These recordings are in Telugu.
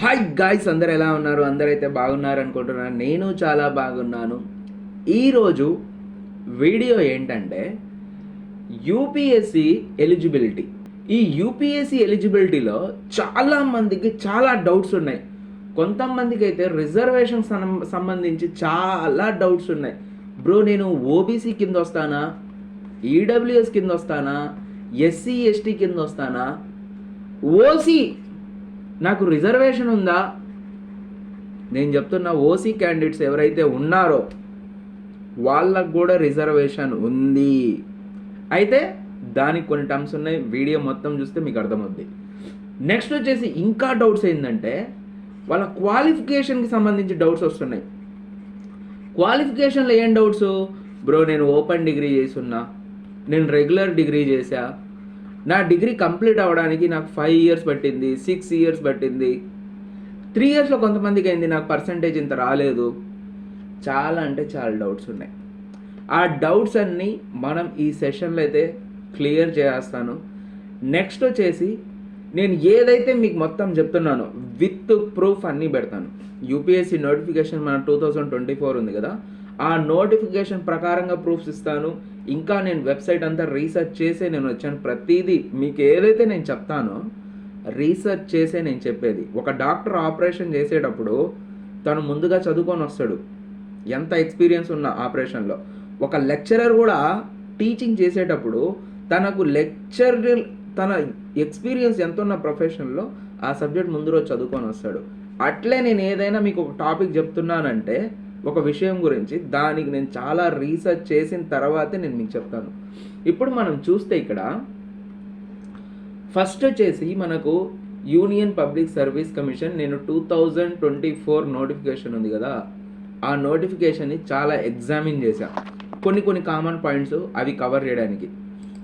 హాయ్ గాయ్స్, అందరు ఎలా ఉన్నారు? అందరైతే బాగున్నారు అనుకుంటున్నాను. నేను చాలా బాగున్నాను. ఈరోజు వీడియో ఏంటంటే యూపీఎస్సి ఎలిజిబిలిటీ. ఈ యూపీఎస్సి ఎలిజిబిలిటీలో చాలామందికి చాలా డౌట్స్ ఉన్నాయి. కొంతమందికి అయితే రిజర్వేషన్ సంబంధించి చాలా డౌట్స్ ఉన్నాయి. బ్రో, నేను ఓబీసీ కింద వస్తానా, ఈడబ్ల్యూఎస్ కింద వస్తానా, ఎస్సీ ఎస్టీ కింద వస్తానా, ఓసీ నాకు రిజర్వేషన్ ఉందా? నేను చెప్తున్నా, ఓసీ క్యాండిడేట్స్ ఎవరైతే ఉన్నారో వాళ్ళకు కూడా రిజర్వేషన్ ఉంది. అయితే దానికి కొన్ని టర్మ్స్ ఉన్నాయి. వీడియో మొత్తం చూస్తే మీకు అర్థమవుద్ది. నెక్స్ట్ వచ్చేసి ఇంకా డౌట్స్ ఏంటంటే వాళ్ళ క్వాలిఫికేషన్కి సంబంధించి డౌట్స్ వస్తున్నాయి. క్వాలిఫికేషన్లో ఏం డౌట్స్? బ్రో, నేను ఓపెన్ డిగ్రీ చేస్తున్నా, నేను రెగ్యులర్ డిగ్రీ చేశా, నా డిగ్రీ కంప్లీట్ అవ్వడానికి నాకు 5 years పట్టింది, 6 years పట్టింది, 3 yearsలో కొంతమందికి అయింది, నాకు పర్సంటేజ్ ఇంత రాలేదు. చాలా అంటే చాలా డౌట్స్ ఉన్నాయి. ఆ డౌట్స్ అన్నీ మనం ఈ సెషన్లో అయితే క్లియర్ చేస్తాను. నెక్స్ట్ వచ్చేసి నేను ఏదైతే మీకు మొత్తం చెప్తున్నానో విత్ ప్రూఫ్ అన్నీ పెడతాను. యూపీఎస్సీ నోటిఫికేషన్ మన 2024 ఉంది కదా, ఆ నోటిఫికేషన్ ప్రకారంగా ప్రూఫ్స్ ఇస్తాను. ఇంకా నేను వెబ్సైట్ అంతా రీసెర్చ్ చేసే నేను వచ్చాను. ప్రతిదీ మీకు ఏదైతే నేను చెప్తానో రీసెర్చ్ చేసే నేను చెప్పేది. ఒక డాక్టర్ ఆపరేషన్ చేసేటప్పుడు తను ముందుగా చదువుకొని వస్తాడు, ఎంత ఎక్స్పీరియన్స్ ఉన్న ఆపరేషన్లో. ఒక లెక్చరర్ కూడా టీచింగ్ చేసేటప్పుడు తన ఎక్స్పీరియన్స్ ఎంత ఉన్న ప్రొఫెషన్లో ఆ సబ్జెక్ట్ ముందు రోజు చదువుకొని వస్తాడు. అట్లే నేను ఏదైనా మీకు ఒక టాపిక్ చెప్తున్నానంటే, ఒక విషయం గురించి, దానికి నేను చాలా రీసెర్చ్ చేసిన తర్వాతే నేను మీకు చెప్తాను. ఇప్పుడు మనం చూస్తే ఇక్కడ ఫస్ట్ వచ్చేసి మనకు యూనియన్ పబ్లిక్ సర్వీస్ కమిషన్, నేను 2024 నోటిఫికేషన్ ఉంది కదా, ఆ నోటిఫికేషన్ని చాలా ఎగ్జామిన్ చేశా. కొన్ని కామన్ పాయింట్స్ అవి కవర్ చేయడానికి.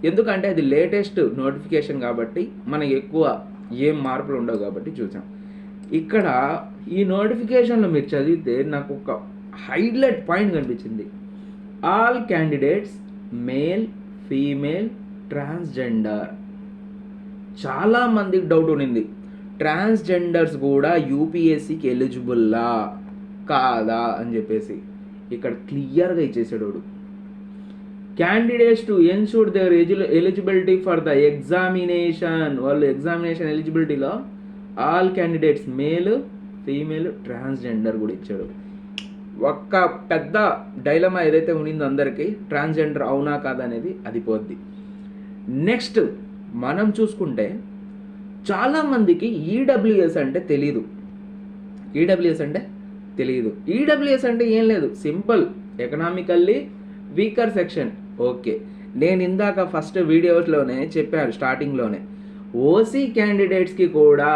ఎందుకంటే అది లేటెస్ట్ నోటిఫికేషన్ కాబట్టి మనకి ఎక్కువ ఏం మార్పులు ఉండవు కాబట్టి చూసాం. ఇక్కడ ఈ నోటిఫికేషన్లో మీరు చదివితే నాకు ఒక హైలైట్ పాయింట్ కనిపించింది. All candidates male, female, transgender. చాలామందికి డౌట్ ఉండింది, ట్రాన్స్జెండర్స్ కూడా యూపీఎస్సీకి ఎలిజిబుల్లా కాదా అని చెప్పేసి. ఇక్కడ క్లియర్గా ఇచ్చేసాడు. Candidates to ensure their eligibility for the examination. వాళ్ళు ఎగ్జామినేషన్ ఎలిజిబిలిటీలో all candidates male, female, transgender కూడా ఇచ్చాడు. ఒక్క పెద్ద డైలమా ఏదైతే ఉండిందో అందరికీ, ట్రాన్స్జెండర్ అవునా కాదా అనేది, అది పోద్ది. నెక్స్ట్ మనం చూసుకుంటే చాలామందికి ఈడబ్ల్యూఎస్ అంటే తెలీదు. ఈడబ్ల్యూఎస్ అంటే ఏం లేదు, simple, economically weaker section. Okay, నేను ఇందాక ఫస్ట్ వీడియోస్లోనే చెప్పాను, స్టార్టింగ్లోనే, ఓసీ క్యాండిడేట్స్కి కూడా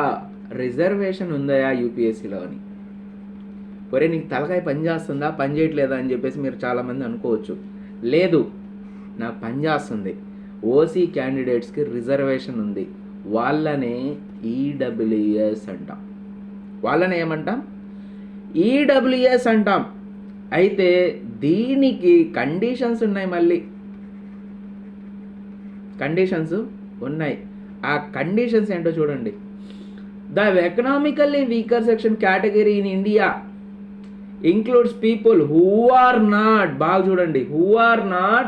రిజర్వేషన్ ఉందా యూపీఎస్సీలో అని. ఒరే, నీకు తలకాయ పని చేస్తుందా, పని చేయట్లేదా అని చెప్పేసి మీరు చాలామంది అనుకోవచ్చు. లేదు, నాకు పని చేస్తుంది. ఓసీ క్యాండిడేట్స్కి రిజర్వేషన్ ఉంది. వాళ్ళనే ఈడబ్ల్యూఎస్ అంటాం. వాళ్ళనే ఏమంటాం? ఈడబ్ల్యూఎస్ అంటాం. అయితే దీనికి కండిషన్స్ ఉన్నాయి. మళ్ళీ కండిషన్స్ ఉన్నాయి. ఆ కండిషన్స్ ఏంటో చూడండి. The economically weaker section category in India includes people who are not, బాగా చూడండి, who are not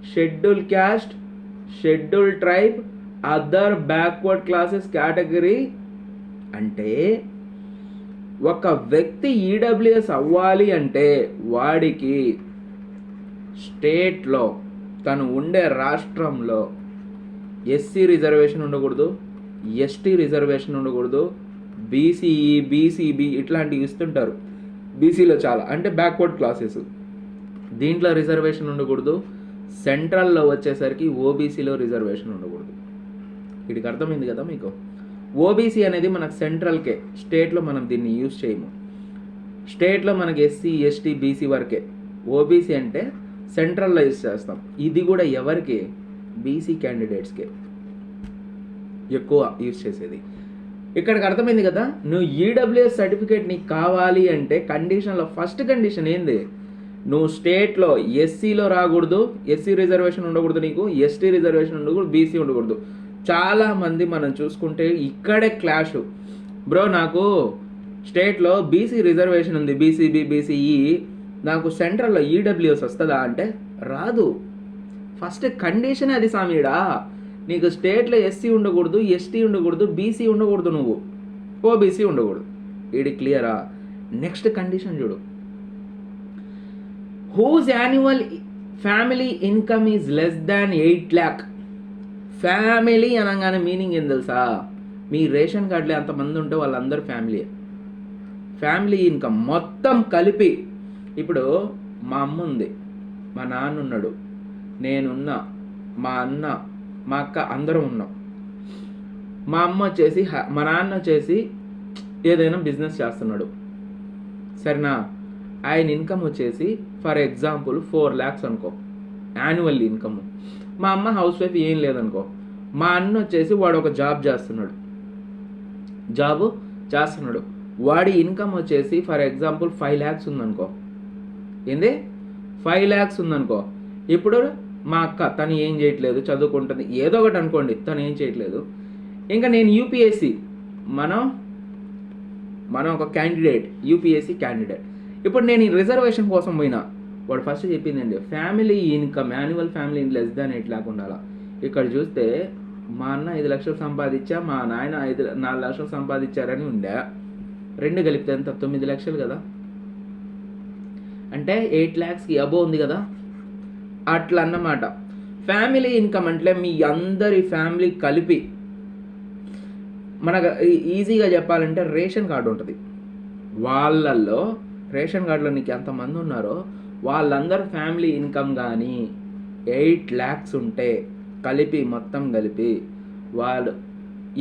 scheduled caste, scheduled tribe, other backward classes category. అంటే ఒక వ్యక్తి ఈడబ్ల్యూఎస్ అవ్వాలి అంటే వాడికి స్టేట్లో, తను ఉండే రాష్ట్రంలో ఎస్సీ రిజర్వేషన్ ఉండకూడదు, ఎస్టీ రిజర్వేషన్ ఉండకూడదు, బీసీఈ, బీసీబీ ఇట్లాంటివి ఇస్తుంటారు. బీసీలో చాలా అంటే బ్యాక్వర్డ్ క్లాసెస్, దీంట్లో రిజర్వేషన్ ఉండకూడదు. సెంట్రల్లో వచ్చేసరికి ఓబీసీలో రిజర్వేషన్ ఉండకూడదు. వీటికి అర్థమైంది కదా మీకు? ఓబీసీ అనేది మనకు సెంట్రల్కే, స్టేట్లో మనం దీన్ని యూజ్ చేయము. స్టేట్లో మనకి ఎస్సీ, ఎస్టీ, బీసీ వరకే. ఓబీసీ అంటే సెంట్రల్లో యూజ్ చేస్తాం. ఇది కూడా ఎవరికి? బీసీ క్యాండిడేట్స్కే ఎక్కువ యూజ్ చేసేది. ఇక్కడికి అర్థమైంది కదా? నువ్వు ఈడబ్ల్యూఎస్ సర్టిఫికేట్ నీకు కావాలి అంటే కండిషన్లో ఫస్ట్ కండిషన్ ఏంది? నువ్వు స్టేట్లో ఎస్సీలో రాకూడదు, ఎస్సీ రిజర్వేషన్ ఉండకూడదు, నీకు ఎస్టీ రిజర్వేషన్ ఉండకూడదు, బీసీ ఉండకూడదు. చాలామంది మనం చూసుకుంటే ఇక్కడే క్లాష్. బ్రో, నాకు స్టేట్లో బీసీ రిజర్వేషన్ ఉంది, బీసీబీ బీసీఈ, నాకు సెంట్రల్లో ఈడబ్ల్యూఎస్ వస్తుందా అంటే రాదు. ఫస్ట్ కండిషన్ అది సామీడా. నీకు స్టేట్లో ఎస్సీ ఉండకూడదు, ఎస్టీ ఉండకూడదు, బీసీ ఉండకూడదు, నువ్వు ఓబీసీ ఉండకూడదు. ఇది క్లియరా? నెక్స్ట్ కండిషన్ చూడు, whose annual family income is less than 8 lakh. Family అనగానే మీనింగ్ ఏం తెలుసా? మీ రేషన్ కార్డులో ఎంతమంది ఉంటే వాళ్ళందరూ ఫ్యామిలీ. ఫ్యామిలీ ఇన్కమ్ మొత్తం కలిపి, ఇప్పుడు మా అమ్మ ఉంది, మా నాన్న ఉన్నాడు, నేనున్నా, మా అన్న, మా అక్క, అందరం ఉన్నాం. మా అమ్మ వచ్చేసి మా నాన్న వచ్చేసి ఏదైనా బిజినెస్ చేస్తున్నాడు, సరేనా? ఆయన ఇన్కమ్ వచ్చేసి ఫర్ ఎగ్జాంపుల్ 4 lakhs అనుకో యాన్యువల్ ఇన్కమ్. మా అమ్మ హౌస్ వైఫ్, ఏం లేదనుకో. మా అన్న వచ్చేసి వాడు ఒక జాబ్ చేస్తున్నాడు, వాడి ఇన్కమ్ వచ్చేసి ఫర్ ఎగ్జాంపుల్ 5 lakhs ఉందనుకో. ఏంది? 5 lakhs ఉందనుకో. ఇప్పుడు మా అక్క, తను ఏం చేయట్లేదు, చదువుకుంటుంది, ఏదో ఒకటి అనుకోండి, తను ఏం చేయట్లేదు. ఇంకా నేను యూపీఎస్సి, మనం ఒక క్యాండిడేట్, యూపీఎస్సి క్యాండిడేట్. ఇప్పుడు నేను ఈ రిజర్వేషన్ కోసం పోయినా, వాడు ఫస్ట్ చెప్పిందండి family income, annual family less than 8 lakh ఉండాలా. ఇక్కడ చూస్తే మా అన్న 5 లక్షలు సంపాదించా, మా నాయన 4 లక్షలు సంపాదించారని ఉండే. 2 కలిపితే ఎంత? 9 లక్షలు కదా. అంటే 8 lakhsకి అబోవ్ ఉంది కదా. అట్లా అన్నమాట. ఫ్యామిలీ ఇన్కమ్ అంటే మీ అందరి ఫ్యామిలీ కలిపి, మనకు ఈజీగా చెప్పాలంటే రేషన్ కార్డు ఉంటుంది, వాళ్ళల్లో రేషన్ కార్డులో నీకు ఎంతమంది ఉన్నారో వాళ్ళందరూ ఫ్యామిలీ ఇన్కమ్ కానీ 8 lakhs ఉంటే కలిపి, మొత్తం కలిపి వాళ్ళు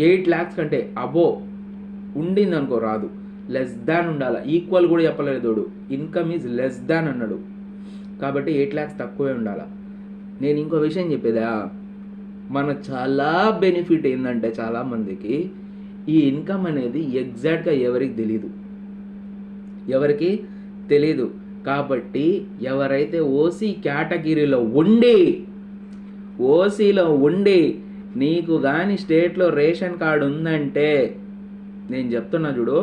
8 lakhs కంటే అబోవ్ ఉండింది అనుకో, రాదు. లెస్ దాన్ ఉండాలి. ఈక్వల్ కూడా చెప్పలేదు, ఇన్కమ్ ఈజ్ లెస్ దాన్ అన్నాడు. కాబట్టి 8 lakhs తక్కువే ఉండాలి. నేను ఇంకో విషయం చెప్పేదా, మనకు చాలా బెనిఫిట్ ఏంటంటే చాలామందికి ఈ ఇన్కమ్ అనేది ఎగ్జాక్ట్గా ఎవరికి తెలీదు. కాబట్టి ఎవరైతే ఓసీ కేటగిరీలో ఓసీలో ఉండి నీకు కానీ స్టేట్లో రేషన్ కార్డు ఉందంటే, నేను చెప్తున్నా చూడు,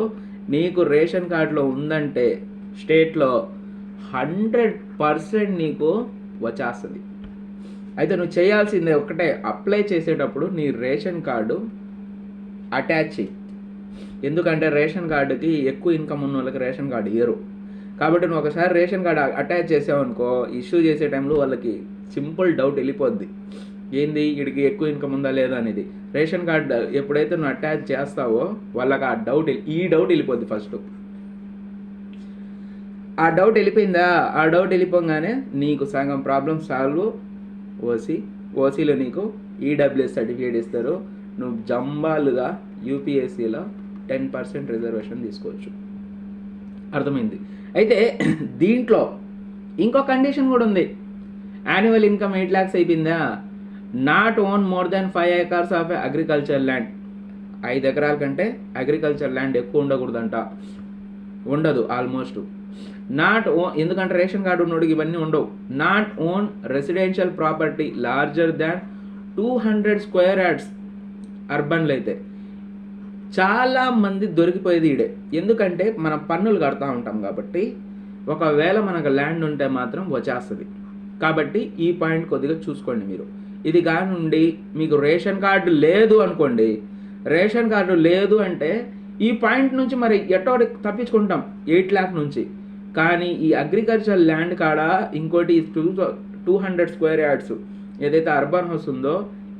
నీకు రేషన్ కార్డులో ఉందంటే స్టేట్లో 100% నీకు వచ్చేస్తుంది. అయితే నువ్వు చేయాల్సిందే ఒకటే, అప్లై చేసేటప్పుడు నీ రేషన్ కార్డు అటాచ్ చెయ్యి. ఎందుకంటే రేషన్ కార్డుకి ఎక్కువ ఇన్కమ్ ఉన్న వాళ్ళకి రేషన్ కార్డు ఇయ్యరు. కాబట్టి నువ్వు ఒకసారి రేషన్ కార్డు అటాచ్ చేసావు అనుకో, ఇష్యూ చేసే టైంలో వాళ్ళకి సింపుల్ డౌట్ వెళ్ళిపోద్ది, ఏంది వీడికి ఎక్కువ ఇన్కమ్ ఉందా లేదా అనేది. రేషన్ కార్డు ఎప్పుడైతే నువ్వు అటాచ్ చేస్తావో వాళ్ళకి ఈ డౌట్ వెళ్ళిపోద్ది. ఫస్ట్ ఆ డౌట్ వెళ్ళిపోయిందా, ఆ డౌట్ వెళ్ళిపోగానే నీకు సగం ప్రాబ్లమ్ సాల్వ్. ఓసీలో నీకు ఈడబ్ల్యూఎస్ సర్టిఫికేట్ ఇస్తారు, నువ్వు జంబాలుగా యూపీఎస్సీలో 10% రిజర్వేషన్ తీసుకోవచ్చు. అర్థమైంది? అయితే దీంట్లో ఇంకో కండిషన్ కూడా ఉంది. యాన్యువల్ ఇన్కమ్ 8 lakhs అయిపోయిందా, not own more than 5 acres of agriculture land. 5 ఎకరాల కంటే అగ్రికల్చర్ ల్యాండ్ ఎక్కువ ఉండదు ఆల్మోస్ట్. నాట్ ఓన్, ఎందుకంటే రేషన్ కార్డు ఉన్నోడికి ఇవన్నీ ఉండవు. Not own residential property larger than 200 square yards. అర్బన్లో అయితే చాలా మంది దొరికిపోయేది ఈడే. ఎందుకంటే మనం పన్నులు కడతా ఉంటాం కాబట్టి, ఒకవేళ మనకు ల్యాండ్ ఉంటే మాత్రం వచ్చేస్తుంది. కాబట్టి ఈ పాయింట్ కొద్దిగా చూసుకోండి మీరు. ఇది కానుండి మీకు రేషన్ కార్డు లేదు అనుకోండి, రేషన్ కార్డు లేదు అంటే ఈ పాయింట్ నుంచి మరి ఎట్టో తప్పించుకుంటాం 8 lakh నుంచి. కానీ ఈ అగ్రికల్చర్ ల్యాండ్ కాడ ఇంకోటి 200 square yards ఏదైతే అర్బన్ హౌస్ ఉందో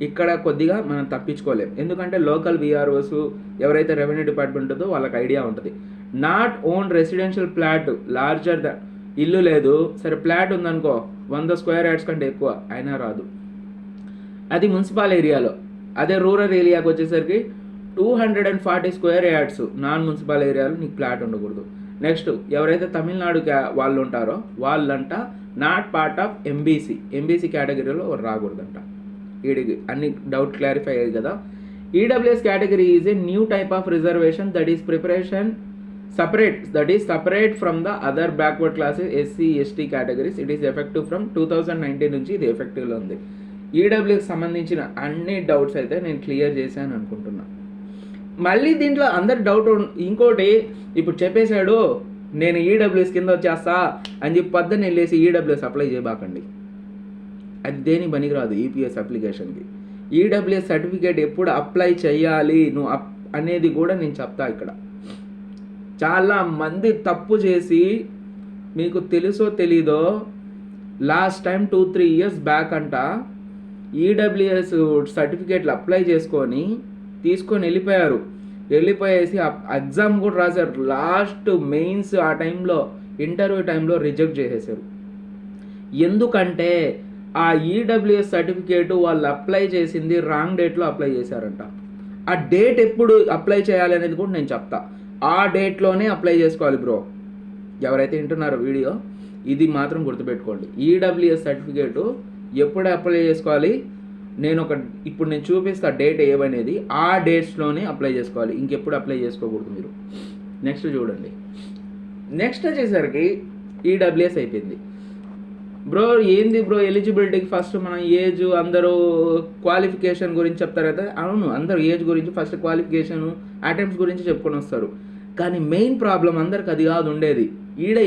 ఇక్కడ కొద్దిగా మనం తప్పించుకోలేం. ఎందుకంటే లోకల్ విఆర్ఓస్ ఎవరైతే రెవెన్యూ డిపార్ట్మెంట్ ఉందో వాళ్ళకి ఐడియా ఉంటుంది. Not own residential plot larger the, ఇల్లు లేదు సరే, ప్లాట్ ఉందనుకో 100 square yards కంటే ఎక్కువ అయినా రాదు, అది మున్సిపల్ ఏరియాలో. అదే రూరల్ ఏరియాకి వచ్చేసరికి 240 square yards నాన్ మున్సిపల్ ఏరియాలో నీకు ప్లాట్ ఉండకూడదు. నెక్స్ట్ ఎవరైతే తమిళనాడు వాళ్ళు ఉంటారో వాళ్ళంట నాట్ పార్ట్ ఆఫ్ ఎంబీసీ కేటగిరీలో రాకూడదంట. వీడికి అన్ని డౌట్ క్లారిఫై అయ్యాయి కదా. EWS category is a new type of reservation that is separate from the other backward classes SC ST categories. It is effective from 2019 నుంచి ఇది ఎఫెక్టివ్లో ఉంది. ఈడబ్ల్యూకి సంబంధించిన అన్ని డౌట్స్ అయితే నేను క్లియర్ చేశాను అనుకుంటున్నా. మళ్ళీ దీంట్లో అందరు డౌట్ ఇంకోటి ఇప్పుడు చెప్పేశాడు నేను ఈడబ్ల్యూఎస్ కింద వచ్చేస్తా అని చెప్పి పొద్దున్న వెళ్ళేసి ఈడబ్ల్యూఎస్ అప్లై చేయబాకండి. అది దేని పనికిరాదు ఈపీఎస్ అప్లికేషన్కి. ఈడబ్ల్యూఎస్ సర్టిఫికేట్ ఎప్పుడు అప్లై చేయాలి నువ్వు అనేది కూడా నేను చెప్తా. ఇక్కడ చాలా మంది తప్పు చేసి మీకు తెలుసో తెలీదో లాస్ట్ టైం 2-3 years బ్యాక్ అంట ఈడబ్ల్యూఎస్ సర్టిఫికేట్లు అప్లై తీసుకొని వెళ్ళిపోయేసి ఎగ్జామ్ కూడా రాశారు. లాస్ట్ మెయిన్స్ ఆ టైంలో ఇంటర్వ్యూ టైంలో రిజెక్ట్ చేసేసారు. ఎందుకంటే ఆ ఈడబ్ల్యూఎస్ సర్టిఫికేట్ వాళ్ళు అప్లై చేసింది రాంగ్ డేట్లో అప్లై చేశారంట. ఆ డేట్ ఎప్పుడు అప్లై చేయాలి అనేది కూడా నేను చెప్తా. ఆ డేట్లోనే అప్లై చేసుకోవాలి బ్రో. ఎవరైతే వింటున్నారో వీడియో ఇది మాత్రం గుర్తుపెట్టుకోండి. ఈడబ్ల్యూఎస్ సర్టిఫికేటు ఎప్పుడు అప్లై చేసుకోవాలి ఇప్పుడు నేను చూపిస్తా డేట్ ఏమనేది. ఆ డేట్స్లోనే అప్లై చేసుకోవాలి, ఇంకెప్పుడు అప్లై చేసుకోకూడదు మీరు. నెక్స్ట్ చూడండి. నెక్స్ట్ వచ్చేసరికి ఈడబ్ల్యూఎస్ అయిపోయింది బ్రో. ఏంది బ్రో ఎలిజిబిలిటీకి ఫస్ట్ మనం ఏజ్ అందరూ క్వాలిఫికేషన్ గురించి చెప్తారు కదా. అవును, అందరూ ఏజ్ గురించి ఫస్ట్ క్వాలిఫికేషన్ అటెంప్ట్స్ గురించి చెప్పుకొని వస్తారు. కానీ మెయిన్ ప్రాబ్లం అందరికి అది కాదు ఉండేది.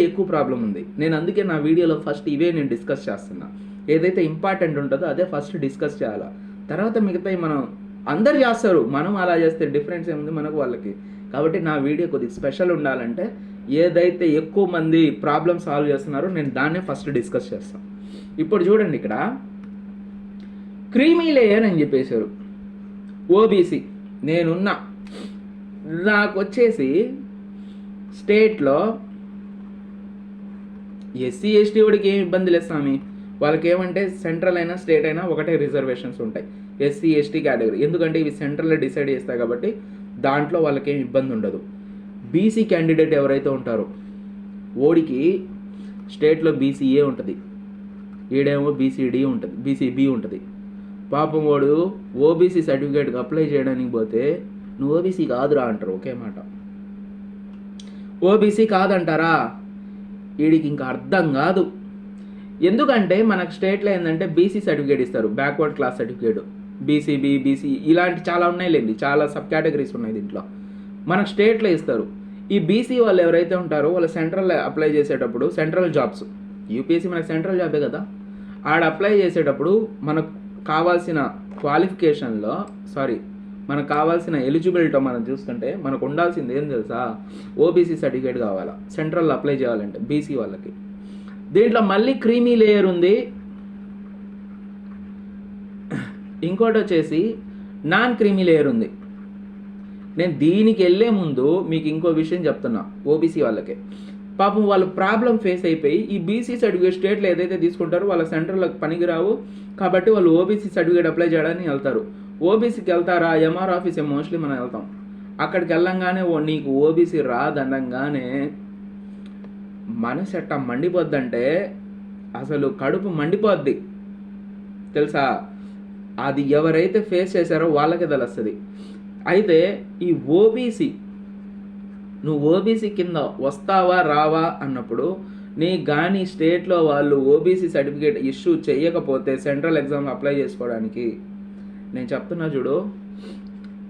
ఎక్కువ ప్రాబ్లం ఉంది. నేను అందుకే నా వీడియోలో ఫస్ట్ ఇవే నేను డిస్కస్ చేస్తున్నా. ఏదైతే ఇంపార్టెంట్ ఉంటుందో అదే ఫస్ట్ డిస్కస్ చేయాలా. తర్వాత మిగతాయి మనం అందరు చేస్తారు, మనం అలా చేస్తే డిఫరెన్స్ ఏముంది మనకు వాళ్ళకి. కాబట్టి నా వీడియో కొద్దిగా స్పెషల్ ఉండాలంటే ఏదైతే ఎక్కువ మంది ప్రాబ్లమ్ సాల్వ్ చేస్తున్నారో నేను దాన్నే ఫస్ట్ డిస్కస్ చేస్తాను. ఇప్పుడు చూడండి, ఇక్కడ క్రీమీ లేయర్ అని చెప్పేశారు. ఓబీసీ నాకు వచ్చేసి స్టేట్లో ఎస్సీ ఎస్టీ వాడికి ఏం ఇబ్బంది లేదు స్వామి. వాళ్ళకి ఏమంటే సెంట్రల్ అయినా స్టేట్ అయినా ఒకటే రిజర్వేషన్స్ ఉంటాయి ఎస్సీ ఎస్టీ కేటగిరీ. ఎందుకంటే ఇవి సెంట్రల్లో డిసైడ్ చేస్తాయి కాబట్టి దాంట్లో వాళ్ళకేం ఇబ్బంది ఉండదు. బీసీ క్యాండిడేట్ ఎవరైతే ఉంటారో ఓడికి స్టేట్లో బీసీఏ ఉంటుంది, ఈడేమో బీసీడీ ఉంటుంది, బీసీబీ ఉంటుంది. పాపం వాడు ఓబీసీ సర్టిఫికేట్కి అప్లై చేయడానికి పోతే నువ్వు ఓబీసీ కాదురా అంటారు. ఒకే మాట, ఓబీసీ కాదంటారా. వీడికి ఇంకా అర్థం కాదు. ఎందుకంటే మనకు స్టేట్లో ఏంటంటే బీసీ సర్టిఫికేట్ ఇస్తారు, backward class certificate, BCB BC ఇలాంటి చాలా ఉన్నాయి లేండి, చాలా సబ్ కేటగిరీస్ ఉన్నాయి దీంట్లో. మనకు స్టేట్లో ఇస్తారు. ఈ బీసీ వాళ్ళు ఎవరైతే ఉంటారో వాళ్ళు సెంట్రల్ అప్లై చేసేటప్పుడు సెంట్రల్ జాబ్స్, యూపీఎస్సీ మనకు సెంట్రల్ జాబే కదా, ఆడ అప్లై చేసేటప్పుడు మనకు కావాల్సిన క్వాలిఫికేషన్లో మనకు కావాల్సిన ఎలిజిబిలిటీ మనం చూస్తుంటే మనకు ఉండాల్సింది ఏం తెలుసా, ఓబీసీ సర్టిఫికేట్ కావాలా సెంట్రల్లో అప్లై చేయాలంటే బీసీ వాళ్ళకి. దీంట్లో మళ్ళీ క్రీమీ లేయర్ ఉంది. ఇంకోటి వచ్చేసి నాన్ క్రీమీ లేయర్ ఉంది. నేను దీనికి వెళ్ళే ముందు మీకు ఇంకో విషయం చెప్తున్నా. ఓబీసీ వాళ్ళకే పాపం వాళ్ళు ప్రాబ్లం ఫేస్ అయిపోయి ఈ బీసీ సర్టిఫికేట్ స్టేట్లో ఏదైతే తీసుకుంటారో వాళ్ళ సెంట్రల్కి పనికిరావు కాబట్టి వాళ్ళు ఓబీసీ సర్టిఫికేట్ అప్లై చేయడానికి వెళ్తారు. ఓబీసీకి వెళ్తారా, ఎంఆర్ ఆఫీస్ మోస్ట్లీ మనం వెళ్తాం. అక్కడికి వెళ్ళంగానే నీకు ఓబీసీ రాదనగానే మనసు ఎట్టా మండిపోద్దంటే అసలు కడుపు మండిపోద్ది తెలుసా. అది ఎవరైతే ఫేస్ చేశారో వాళ్ళకే తెలుస్తుంది. అయితే ఈ ఓబీసీ నువ్వు ఓబీసీ కింద వస్తావా రావా అన్నప్పుడు కానీ స్టేట్లో వాళ్ళు ఓబీసీ సర్టిఫికేట్ ఇష్యూ చేయకపోతే సెంట్రల్ ఎగ్జామ్ అప్లై చేసుకోవడానికి నేను చెప్తున్నా చూడు,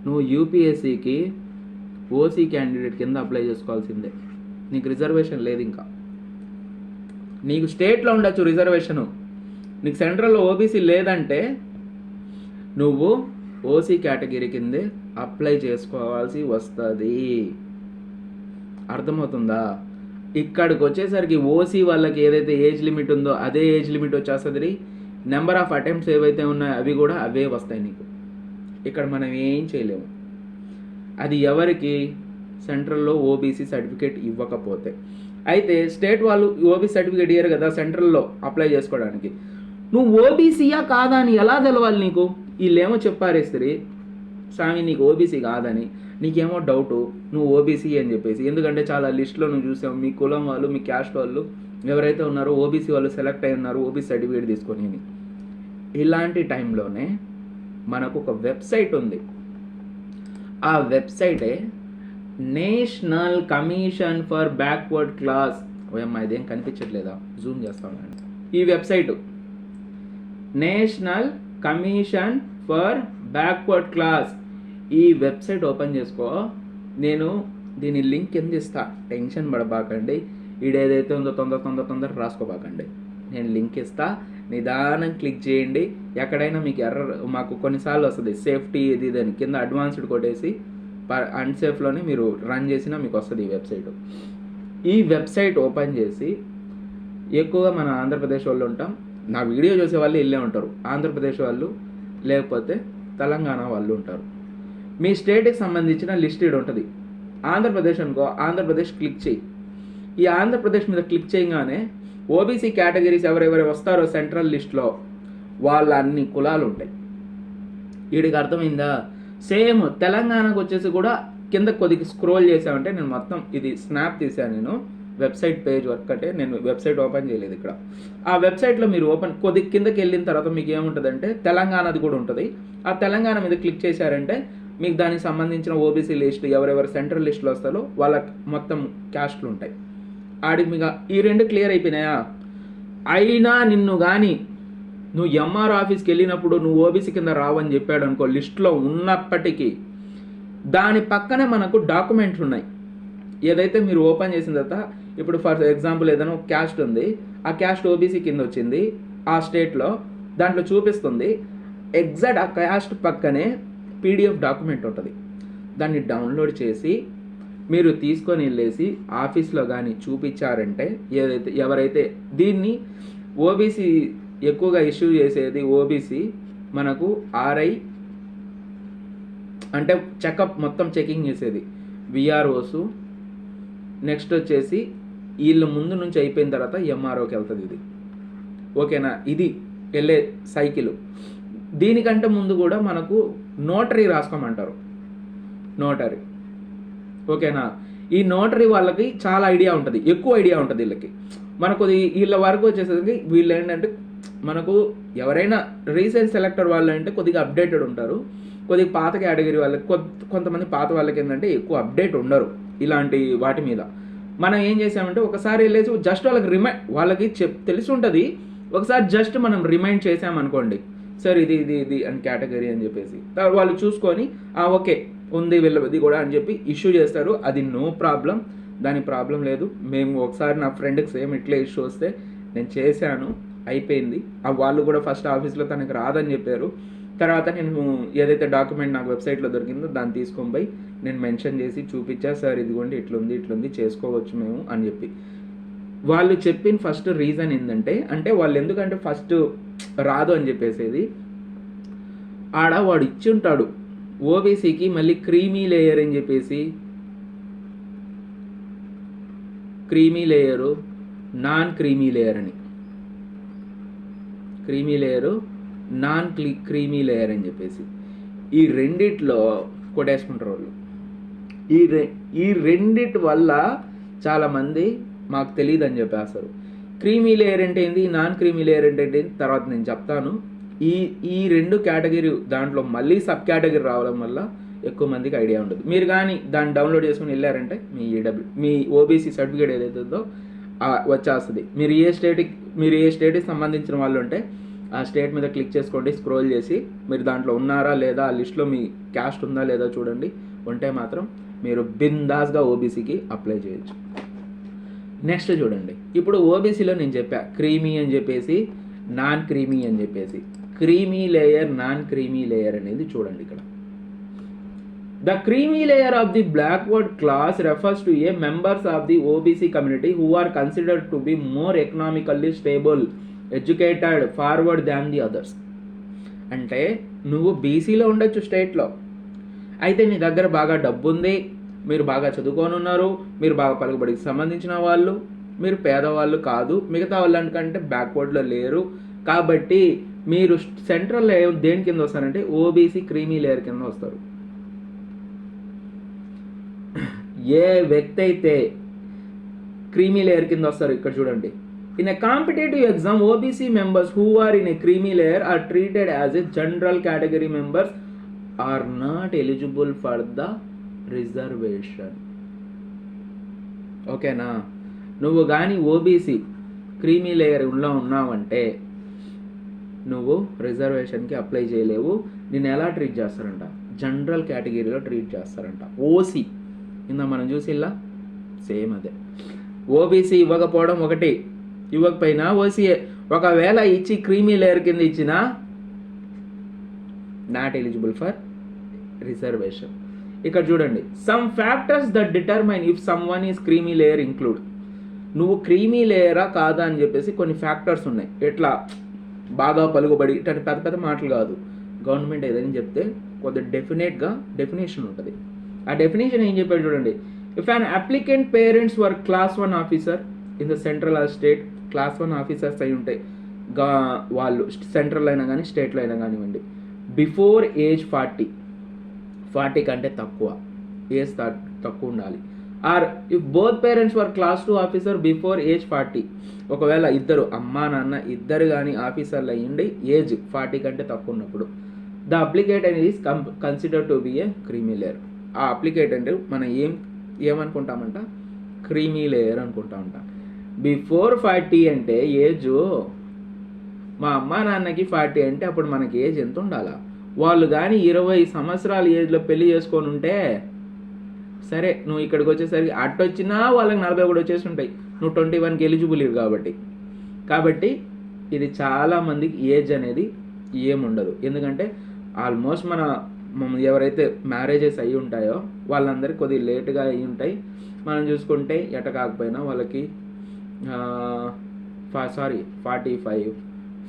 నువ్వు యూపీఎస్సీకి ఓసీ క్యాండిడేట్ కింద అప్లై చేసుకోవాల్సిందే. నీకు రిజర్వేషన్ లేదు. ఇంకా నీకు స్టేట్లో ఉండొచ్చు రిజర్వేషను, నీకు సెంట్రల్లో ఓబీసీ లేదంటే నువ్వు ఓసీ కేటగిరీ కిందే అప్లై చేసుకోవాల్సి వస్తుంది. అర్థమవుతుందా? ఇక్కడికి వచ్చేసరికి ఓసీ వాళ్ళకి ఏదైతే ఏజ్ లిమిట్ ఉందో అదే ఏజ్ లిమిట్ వచ్చేస్తుంది. నెంబర్ ఆఫ్ అటెంప్ట్స్ ఏవైతే ఉన్నాయో అవి కూడా అవే వస్తాయి నీకు. ఇక్కడ మనం ఏం చేయలేము. అది ఎవరికి సెంట్రల్లో ఓబీసీ సర్టిఫికేట్ ఇవ్వకపోతే. అయితే స్టేట్ వాళ్ళు ఓబీసీ సర్టిఫికేట్ ఇయ్యరు కదా సెంట్రల్లో అప్లై చేసుకోవడానికి. నువ్వు ఓబీసీయా కాదా అని ఎలా తెలవాలి నీకు? వీళ్ళేమో చెప్పారేస్తారు స్వామి నీకు ఓబీసీ కాదని, నీకేమో డౌటు నువ్వు ఓబీసీ అని చెప్పేసి. ఎందుకంటే చాలా లిస్టులో నువ్వు చూసావు, మీ కులం వాళ్ళు మీ క్యాస్ట్ వాళ్ళు ఎవరైతే ఉన్నారో ఓబీసీ వాళ్ళు సెలెక్ట్ అయి ఉన్నారు ఓబీసీ సర్టిఫికేట్ తీసుకొని. ఇలాంటి టైంలోనే మనకు ఒక వెబ్సైట్ ఉంది. ఆ వెబ్సైటే national commission for backward class. ఓయమ్మా ఇదేం కనిపించట్లేదా, జూమ్ చేస్తాను. ఈ website national commission for backward class. ఈ వెబ్సైట్ ఓపెన్ చేసుకో. నేను దీని లింక్ కింద ఇస్తా, టెన్షన్ పడబాకండి. ఈడేదైతే ఉందో తొందర రాసుకోబాకండి. నేను లింక్ ఇస్తా, నిదానం క్లిక్ చేయండి. ఎక్కడైనా మీకు ఎర్రర్ మాకు కొన్నిసార్లు వస్తుంది, సేఫ్టీ ఇది దాని కింద అడ్వాన్స్డ్ కొట్టేసి అన్సేఫ్లోనే మీరు రన్ చేసినా మీకు వస్తుంది ఈ వెబ్సైట్. ఈ వెబ్సైట్ ఓపెన్ చేసి, ఎక్కువగా మన ఆంధ్రప్రదేశ్ వాళ్ళు ఉంటాం, నా వీడియో చూసే వాళ్ళు ఇల్లే ఉంటారు, ఆంధ్రప్రదేశ్ వాళ్ళు లేకపోతే తెలంగాణ వాళ్ళు ఉంటారు. మీ స్టేట్కి సంబంధించిన లిస్ట్ ఇక్కడ ఉంటుంది. ఆంధ్రప్రదేశ్ అనుకో, ఆంధ్రప్రదేశ్ క్లిక్ చేయి. ఈ ఆంధ్రప్రదేశ్ మీద క్లిక్ చేయగానే ఓబీసీ కేటగిరీస్ ఎవరెవరు వస్తారో సెంట్రల్ లిస్ట్లో వాళ్ళ అన్ని కులాలు ఉంటాయి. వీడికి అర్థమైందా? సేమ్ తెలంగాణకు వచ్చేసి కూడా కింద కొద్దిగా స్క్రోల్ చేసామంటే, నేను మొత్తం ఇది స్నాప్ తీసాను, నేను వెబ్సైట్ పేజ్ ఒక్కటే, నేను వెబ్సైట్ ఓపెన్ చేయలేదు ఇక్కడ. ఆ వెబ్సైట్లో మీరు కొద్దిగా కిందకి వెళ్ళిన తర్వాత మీకు ఏముంటుందంటే తెలంగాణది కూడా ఉంటుంది. ఆ తెలంగాణ మీద క్లిక్ చేశారంటే మీకు దానికి సంబంధించిన ఓబీసీ లిస్ట్ ఎవరెవరు సెంట్రల్ లిస్టులో వస్తారో వాళ్ళ మొత్తం క్యాస్ట్లు ఉంటాయి. ఆడికి మీకు ఈ రెండు క్లియర్ అయిపోయినాయా? అయినా నిన్ను కానీ నువ్వు ఎంఆర్ ఆఫీస్కి వెళ్ళినప్పుడు నువ్వు ఓబీసీ కింద రావని చెప్పాడు అనుకో, లిస్ట్లో ఉన్నప్పటికీ దాని పక్కనే మనకు డాక్యుమెంట్లు ఉన్నాయి. ఏదైతే మీరు ఓపెన్ చేసిన తర్వాత, ఇప్పుడు ఫర్ ఎగ్జాంపుల్ ఏదైనా ఒక క్యాస్ట్ ఉంది, ఆ క్యాస్ట్ ఓబీసీ కింద వచ్చింది ఆ స్టేట్లో, దాంట్లో చూపిస్తుంది ఎగ్జాక్ట్ ఆ క్యాస్ట్ పక్కనే పీడిఎఫ్ డాక్యుమెంట్ ఉంటుంది. దాన్ని డౌన్లోడ్ చేసి మీరు తీసుకొని వెళ్ళేసి ఆఫీస్లో కానీ చూపించారంటే, ఎవరైతే దీన్ని ఓబీసీ ఎక్కువగా ఇష్యూ చేసేది ఓబీసీ మనకు ఆర్ఐ అంటే చెకప్ మొత్తం చెకింగ్ చేసేది విఆర్ఓసు, నెక్స్ట్ వచ్చేసి వీళ్ళు ముందు నుంచి అయిపోయిన తర్వాత ఎంఆర్ఓకి వెళ్తుంది ఇది. ఓకేనా? ఇది వెళ్ళే సైకిల్. దీనికంటే ముందు కూడా మనకు నోటరీ రాసుకోమంటారు, నోటరీ. ఓకేనా? ఈ నోటరీ వాళ్ళకి చాలా ఐడియా ఉంటుంది, ఎక్కువ ఐడియా ఉంటుంది వీళ్ళకి. మనకు వీళ్ళ వరకు వచ్చేసరికి వీళ్ళు ఏంటంటే, మనకు ఎవరైనా రీసెంట్ సెలెక్టర్ వాళ్ళు అంటే కొద్దిగా అప్డేటెడ్ ఉంటారు, కొద్దిగా పాత కేటగిరీ వాళ్ళకి కొంతమంది పాత వాళ్ళకి ఏంటంటే ఎక్కువ అప్డేట్ ఉండరు ఇలాంటి వాటి మీద. మనం ఏం చేసామంటే ఒకసారి వెళ్ళేసి జస్ట్ వాళ్ళకి తెలిసి ఉంటుంది, ఒకసారి జస్ట్ మనం రిమైండ్ చేసామనుకోండి, సార్ ఇది ఇది ఇది అని కేటగిరీ అని చెప్పేసి వాళ్ళు చూసుకొని ఓకే ఉంది వీళ్ళది కూడా అని చెప్పి ఇష్యూ చేస్తారు. అది నో ప్రాబ్లం, దాని ప్రాబ్లం లేదు. మేము ఒకసారి నా ఫ్రెండ్కి సేమ్ ఇట్లే ఇష్యూ వస్తే నేను చేశాను, అయిపోయింది. వాళ్ళు కూడా ఫస్ట్ ఆఫీస్లో తనకు రాదని చెప్పారు. తర్వాత నేను ఏదైతే డాక్యుమెంట్ నాకు వెబ్సైట్లో దొరికిందో దాన్ని తీసుకొని పోయి నేను మెన్షన్ చేసి చూపించా, సార్ ఇదిగోండి ఇట్లుంది చేసుకోవచ్చు మేము అని చెప్పి. వాళ్ళు చెప్పిన ఫస్ట్ రీజన్ ఏంటంటే, అంటే వాళ్ళు ఎందుకంటే ఫస్ట్ రాదు అని చెప్పేసేది, వాడు ఇచ్చి ఉంటాడు ఓబీసీకి మళ్ళీ క్రీమీ లేయర్ అని చెప్పేసి, creamy layer, non creamy layer అని, creamy layer, non creamy layer అని చెప్పేసి ఈ రెండిట్లో కొట్టేసుకుంటారు వాళ్ళు. ఈ రెండిటి వల్ల చాలామంది మాకు తెలియదు అని చెప్పేస్తారు. క్రీమీ లేయర్ అంటే ఏంటి, నాన్ క్రీమీ లేయర్ అంటే ఏంటి తర్వాత నేను చెప్తాను. ఈ రెండు కేటగిరీ దాంట్లో మళ్ళీ సబ్ కేటగిరీ రావడం వల్ల ఎక్కువ మందికి ఐడియా ఉండదు. మీరు కానీ దాన్ని డౌన్లోడ్ చేసుకుని వెళ్ళారంటే మీ ఓబీసీ సర్టిఫికేట్ ఏదైతే ఉందో వచ్చేస్తుంది. మీరు ఏ స్టేట్కి సంబంధించిన వాళ్ళు ఉంటే ఆ స్టేట్ మీద క్లిక్ చేసుకోండి, స్క్రోల్ చేసి మీరు దాంట్లో ఉన్నారా లేదా, ఆ లిస్ట్లో మీ క్యాస్ట్ ఉందా లేదా చూడండి. ఉంటే మాత్రం మీరు బిందాస్గా ఓబీసీకి అప్లై చేయొచ్చు. నెక్స్ట్ చూడండి, ఇప్పుడు ఓబీసీలో నేను చెప్పా క్రీమీ అని చెప్పేసి, నాన్ క్రీమీ అని చెప్పేసి. Creamy layer, non creamy layer అనేది చూడండి ఇక్కడ. The creamy layer of the backward class refers to a members of the OBC community who are considered to be more economically stable, educated, forward than the others. అంటే నువ్వు బీసీలో ఉండొచ్చు స్టేట్లో, అయితే నీ దగ్గర బాగా డబ్బు ఉంది, మీరు బాగా చదువుకొని ఉన్నారు, మీరు బాగా పలుకుబడికి సంబంధించిన వాళ్ళు, మీరు పేదవాళ్ళు కాదు, మిగతా వాళ్ళకంటే బ్యాక్వర్డ్లో లేరు. కాబట్టి మీరు సెంట్రల్లో దేని కింద వస్తారంటే ఓబీసీ క్రీమీ లేయర్ కింద వస్తారు. ఏ వ్యక్తి అయితే క్రీమీ లేయర్ కింద వస్తారు ఇక్కడ చూడండి. In a competitive exam OBC members who are in a creamy layer are treated as a general category members are not eligible for the reservation. ఓకేనా? నువ్వు కానీ ఓబీసీ క్రీమీ లేయర్ ఉన్నావంటే నువ్వు రిజర్వేషన్కి అప్లై చేయలేవు. నేను ఎలా ట్రీట్ చేస్తారంట, జనరల్ కేటగిరీలో ట్రీట్ చేస్తారంట. ఓసీ ఇందా మనం చూసిల్లా సేమ్ అదే. ఓబీసీ ఇవ్వకపోవడం ఒకటి, ఇవ్వకపోయినా ఓసీఏ. ఒకవేళ ఇచ్చి క్రీమీ లేయర్ కింద ఇచ్చినా నాట్ ఎలిజిబుల్ ఫర్ రిజర్వేషన్. ఇక్కడ చూడండి, some factors that determine if some one is creamy layer include. నువ్వు క్రీమీ లేయరా కాదా అని చెప్పేసి కొన్ని ఫ్యాక్టర్స్ ఉన్నాయి. ఎట్లా బాగా పలుకుబడి ఇట్లాంటి పెద్ద పెద్ద మాటలు కాదు. గవర్నమెంట్ ఏదైనా చెప్తే కొద్దిగా డెఫినెట్గా డెఫినేషన్ ఉంటుంది. ఆ డెఫినేషన్ ఏం చెప్పాడు చూడండి. If an applicant parents were class 1 officer in the central or state, class 1 officers అయి ఉంటాయి వాళ్ళు, సెంట్రల్ అయినా కానీ స్టేట్లో అయినా కానివ్వండి, బిఫోర్ ఏజ్ 40 కంటే తక్కువ ఏజ్ తక్కువ ఉండాలి. Or if both parents were class 2 officer before age 40, ఒకవేళ ఇద్దరు అమ్మా నాన్న ఇద్దరు కానీ ఆఫీసర్లు అయ్యిండి ఏజ్ 40 కంటే తక్కువ ఉన్నప్పుడు ద అప్లికేట్ అనేది is consider to be A creamy layer. ఆ అప్లికేట్ అంటే మనం ఏమనుకుంటామంట, క్రీమీ లేయర్ అనుకుంటామంట. బిఫోర్ 40 అంటే ఏజ్, మా అమ్మా నాన్నకి 40 అంటే అప్పుడు మనకి ఏజ్ ఎంత ఉండాలా? వాళ్ళు కానీ 20 సంవత్సరాల ఏజ్లో పెళ్లి చేసుకొని ఉంటే సరే, నువ్వు ఇక్కడికి వచ్చేసరికి అట్టొచ్చినా వాళ్ళకి 40 కూడా వచ్చేసి ఉంటాయి. నువ్వు 21కి ఎలిజిబుల్ ఇవి కాబట్టి ఇది చాలామందికి ఏజ్ అనేది ఏముండదు. ఎందుకంటే ఆల్మోస్ట్ మన ఎవరైతే మ్యారేజెస్ అయ్యి ఉంటాయో వాళ్ళందరికీ కొద్దిగా లేట్గా అయ్యి ఉంటాయి. మనం చూసుకుంటే ఎట కాకపోయినా వాళ్ళకి 45,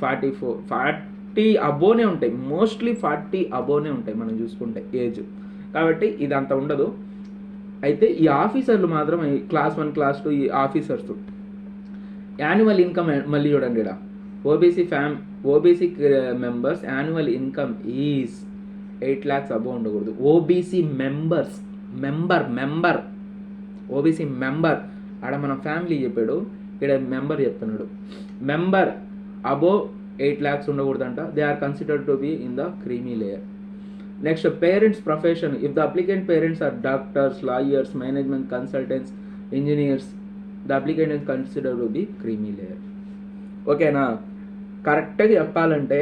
44, 40 అబోనే ఉంటాయి. మోస్ట్లీ 40 అబోనే ఉంటాయి మనం చూసుకుంటే ఏజ్. కాబట్టి ఇది అంత ఉండదు. అయితే ఈ ఆఫీసర్లు మాత్రం క్లాస్ 1, క్లాస్ 2 ఈ ఆఫీసర్స్ యాన్యువల్ ఇన్కమ్ మళ్ళీ చూడండి ఇక్కడ, OBC members annual income is 8 lakhs above ఉండకూడదు. ఓబీసీ మెంబర్ ఆడ మన ఫ్యామిలీ చెప్పాడు, ఇక్కడ మెంబర్ చెప్తున్నాడు. మెంబర్ అబోవ్ 8 lakhs ఉండకూడదంట. They are considered to be in the creamy layer. Next, parents profession. If the applicant parents are doctors, lawyers, management consultants, engineers, the applicant is considered to be creamy layer. ఓకేనా? కరెక్ట్గా చెప్పాలంటే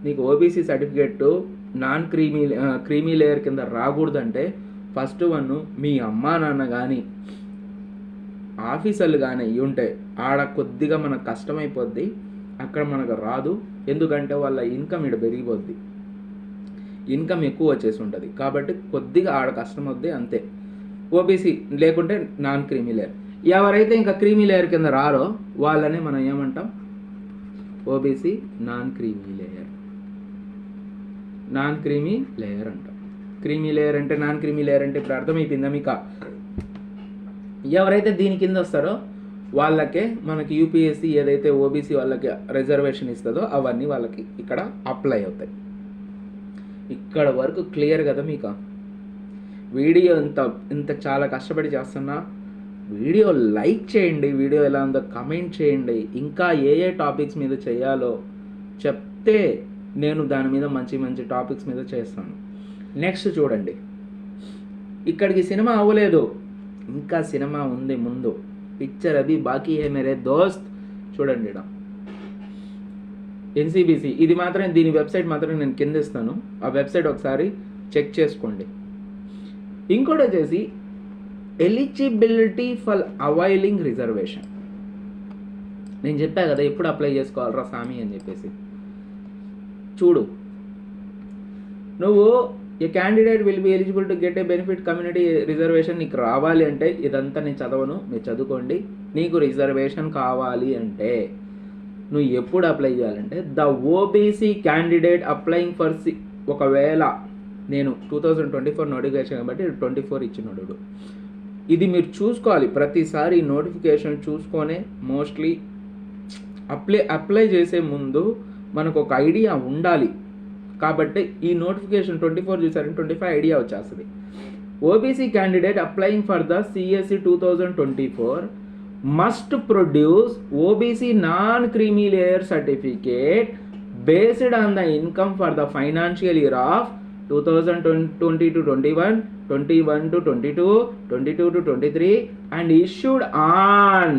నీకు ఓబీసీ సర్టిఫికేట్ క్రీమీ లేయర్ కింద రాకూడదంటే ఫస్ట్ వన్ మీ అమ్మా నాన్న కానీ ఆఫీసర్లు కానీ అయ్యి ఉంటాయి. ఆడ కొద్దిగా మనకు కష్టమైపోద్ది, అక్కడ మనకు రాదు. ఎందుకంటే వాళ్ళ ఇన్కమ్ ఇక్కడ పెరిగిపోద్ది, ఇన్కమ్ ఎక్కువ వచ్చేసి ఉంటుంది. కాబట్టి కొద్దిగా ఆడ కష్టం అవుద్ది అంతే. ఓబీసీ లేకుంటే నాన్ క్రీమీ లేయర్. ఎవరైతే ఇంకా క్రీమీ లేయర్ కింద రారో వాళ్ళనే మనం ఏమంటాం, ఓబీసీ నాన్ క్రీమీ లేయర్ అంటాం. క్రీమీ లేయర్ అంటే నాన్ క్రీమీ లేయర్ అంటే ఇప్పుడు అర్థమైపోయిందా మీకు? ఎవరైతే దీని కింద వస్తారో వాళ్ళకే మనకి యూపీఎస్సీ ఏదైతే ఓబీసీ వాళ్ళకి రిజర్వేషన్ ఇస్తుందో అవన్నీ వాళ్ళకి ఇక్కడ అప్లై అవుతాయి. ఇక్కడ వరకు క్లియర్ కదా మీకు? వీడియో ఇంత చాలా కష్టపడి చేస్తున్నా. వీడియో లైక్ చేయండి, వీడియో ఎలా ఉందో కమెంట్ చేయండి. ఇంకా ఏ టాపిక్స్ మీద చేయాలో చెప్తే నేను దాని మీద మంచి టాపిక్స్ మీద చేస్తాను. నెక్స్ట్ చూడండి, ఇక్కడికి సినిమా అవ్వలేదు, ఇంకా సినిమా ఉంది ముందు. పిక్చర్ అభి బాకీ హే మేరే దోస్త్. చూడండి ఇక్కడ ఎన్సీబీసీ, ఇది మాత్రం దీని వెబ్సైట్ మాత్రం నేను కింద ఇస్తాను, ఆ వెబ్సైట్ ఒకసారి చెక్ చేసుకోండి. ఇంకోటి వచ్చేసి ఎలిజిబిలిటీ ఫర్ అవైలింగ్ రిజర్వేషన్. నేను చెప్పా కదా ఎప్పుడు అప్లై చేసుకోవాలరా సామి అని చెప్పేసి. చూడు, నువ్వు a candidate will be eligible to get a benefit community reservation. నీకు రావాలి అంటే ఇదంతా నేను చదవను, మీరు చదువుకోండి. నీకు రిజర్వేషన్ కావాలి అంటే నువ్వు ఎప్పుడు అప్లై చేయాలంటే the OBC candidate applying for ఒకవేళ నేను 2024 నోటిఫికేషన్ కాబట్టి 24 ఇచ్చినోడు. ఇది మీరు చూసుకోవాలి ప్రతిసారి నోటిఫికేషన్ చూసుకొనే మోస్ట్లీ అప్లై చేసే ముందు మనకు ఒక ఐడియా ఉండాలి. కాబట్టి ఈ నోటిఫికేషన్ 24 చూసారంటే 25 ఐడియా వచ్చేస్తుంది. OBC candidate applying for the CSC 2024 must produce OBC non-creamy layer certificate based on the income for the financial year of 2020 to 21, 21 to 22, 22 to 23 and issued on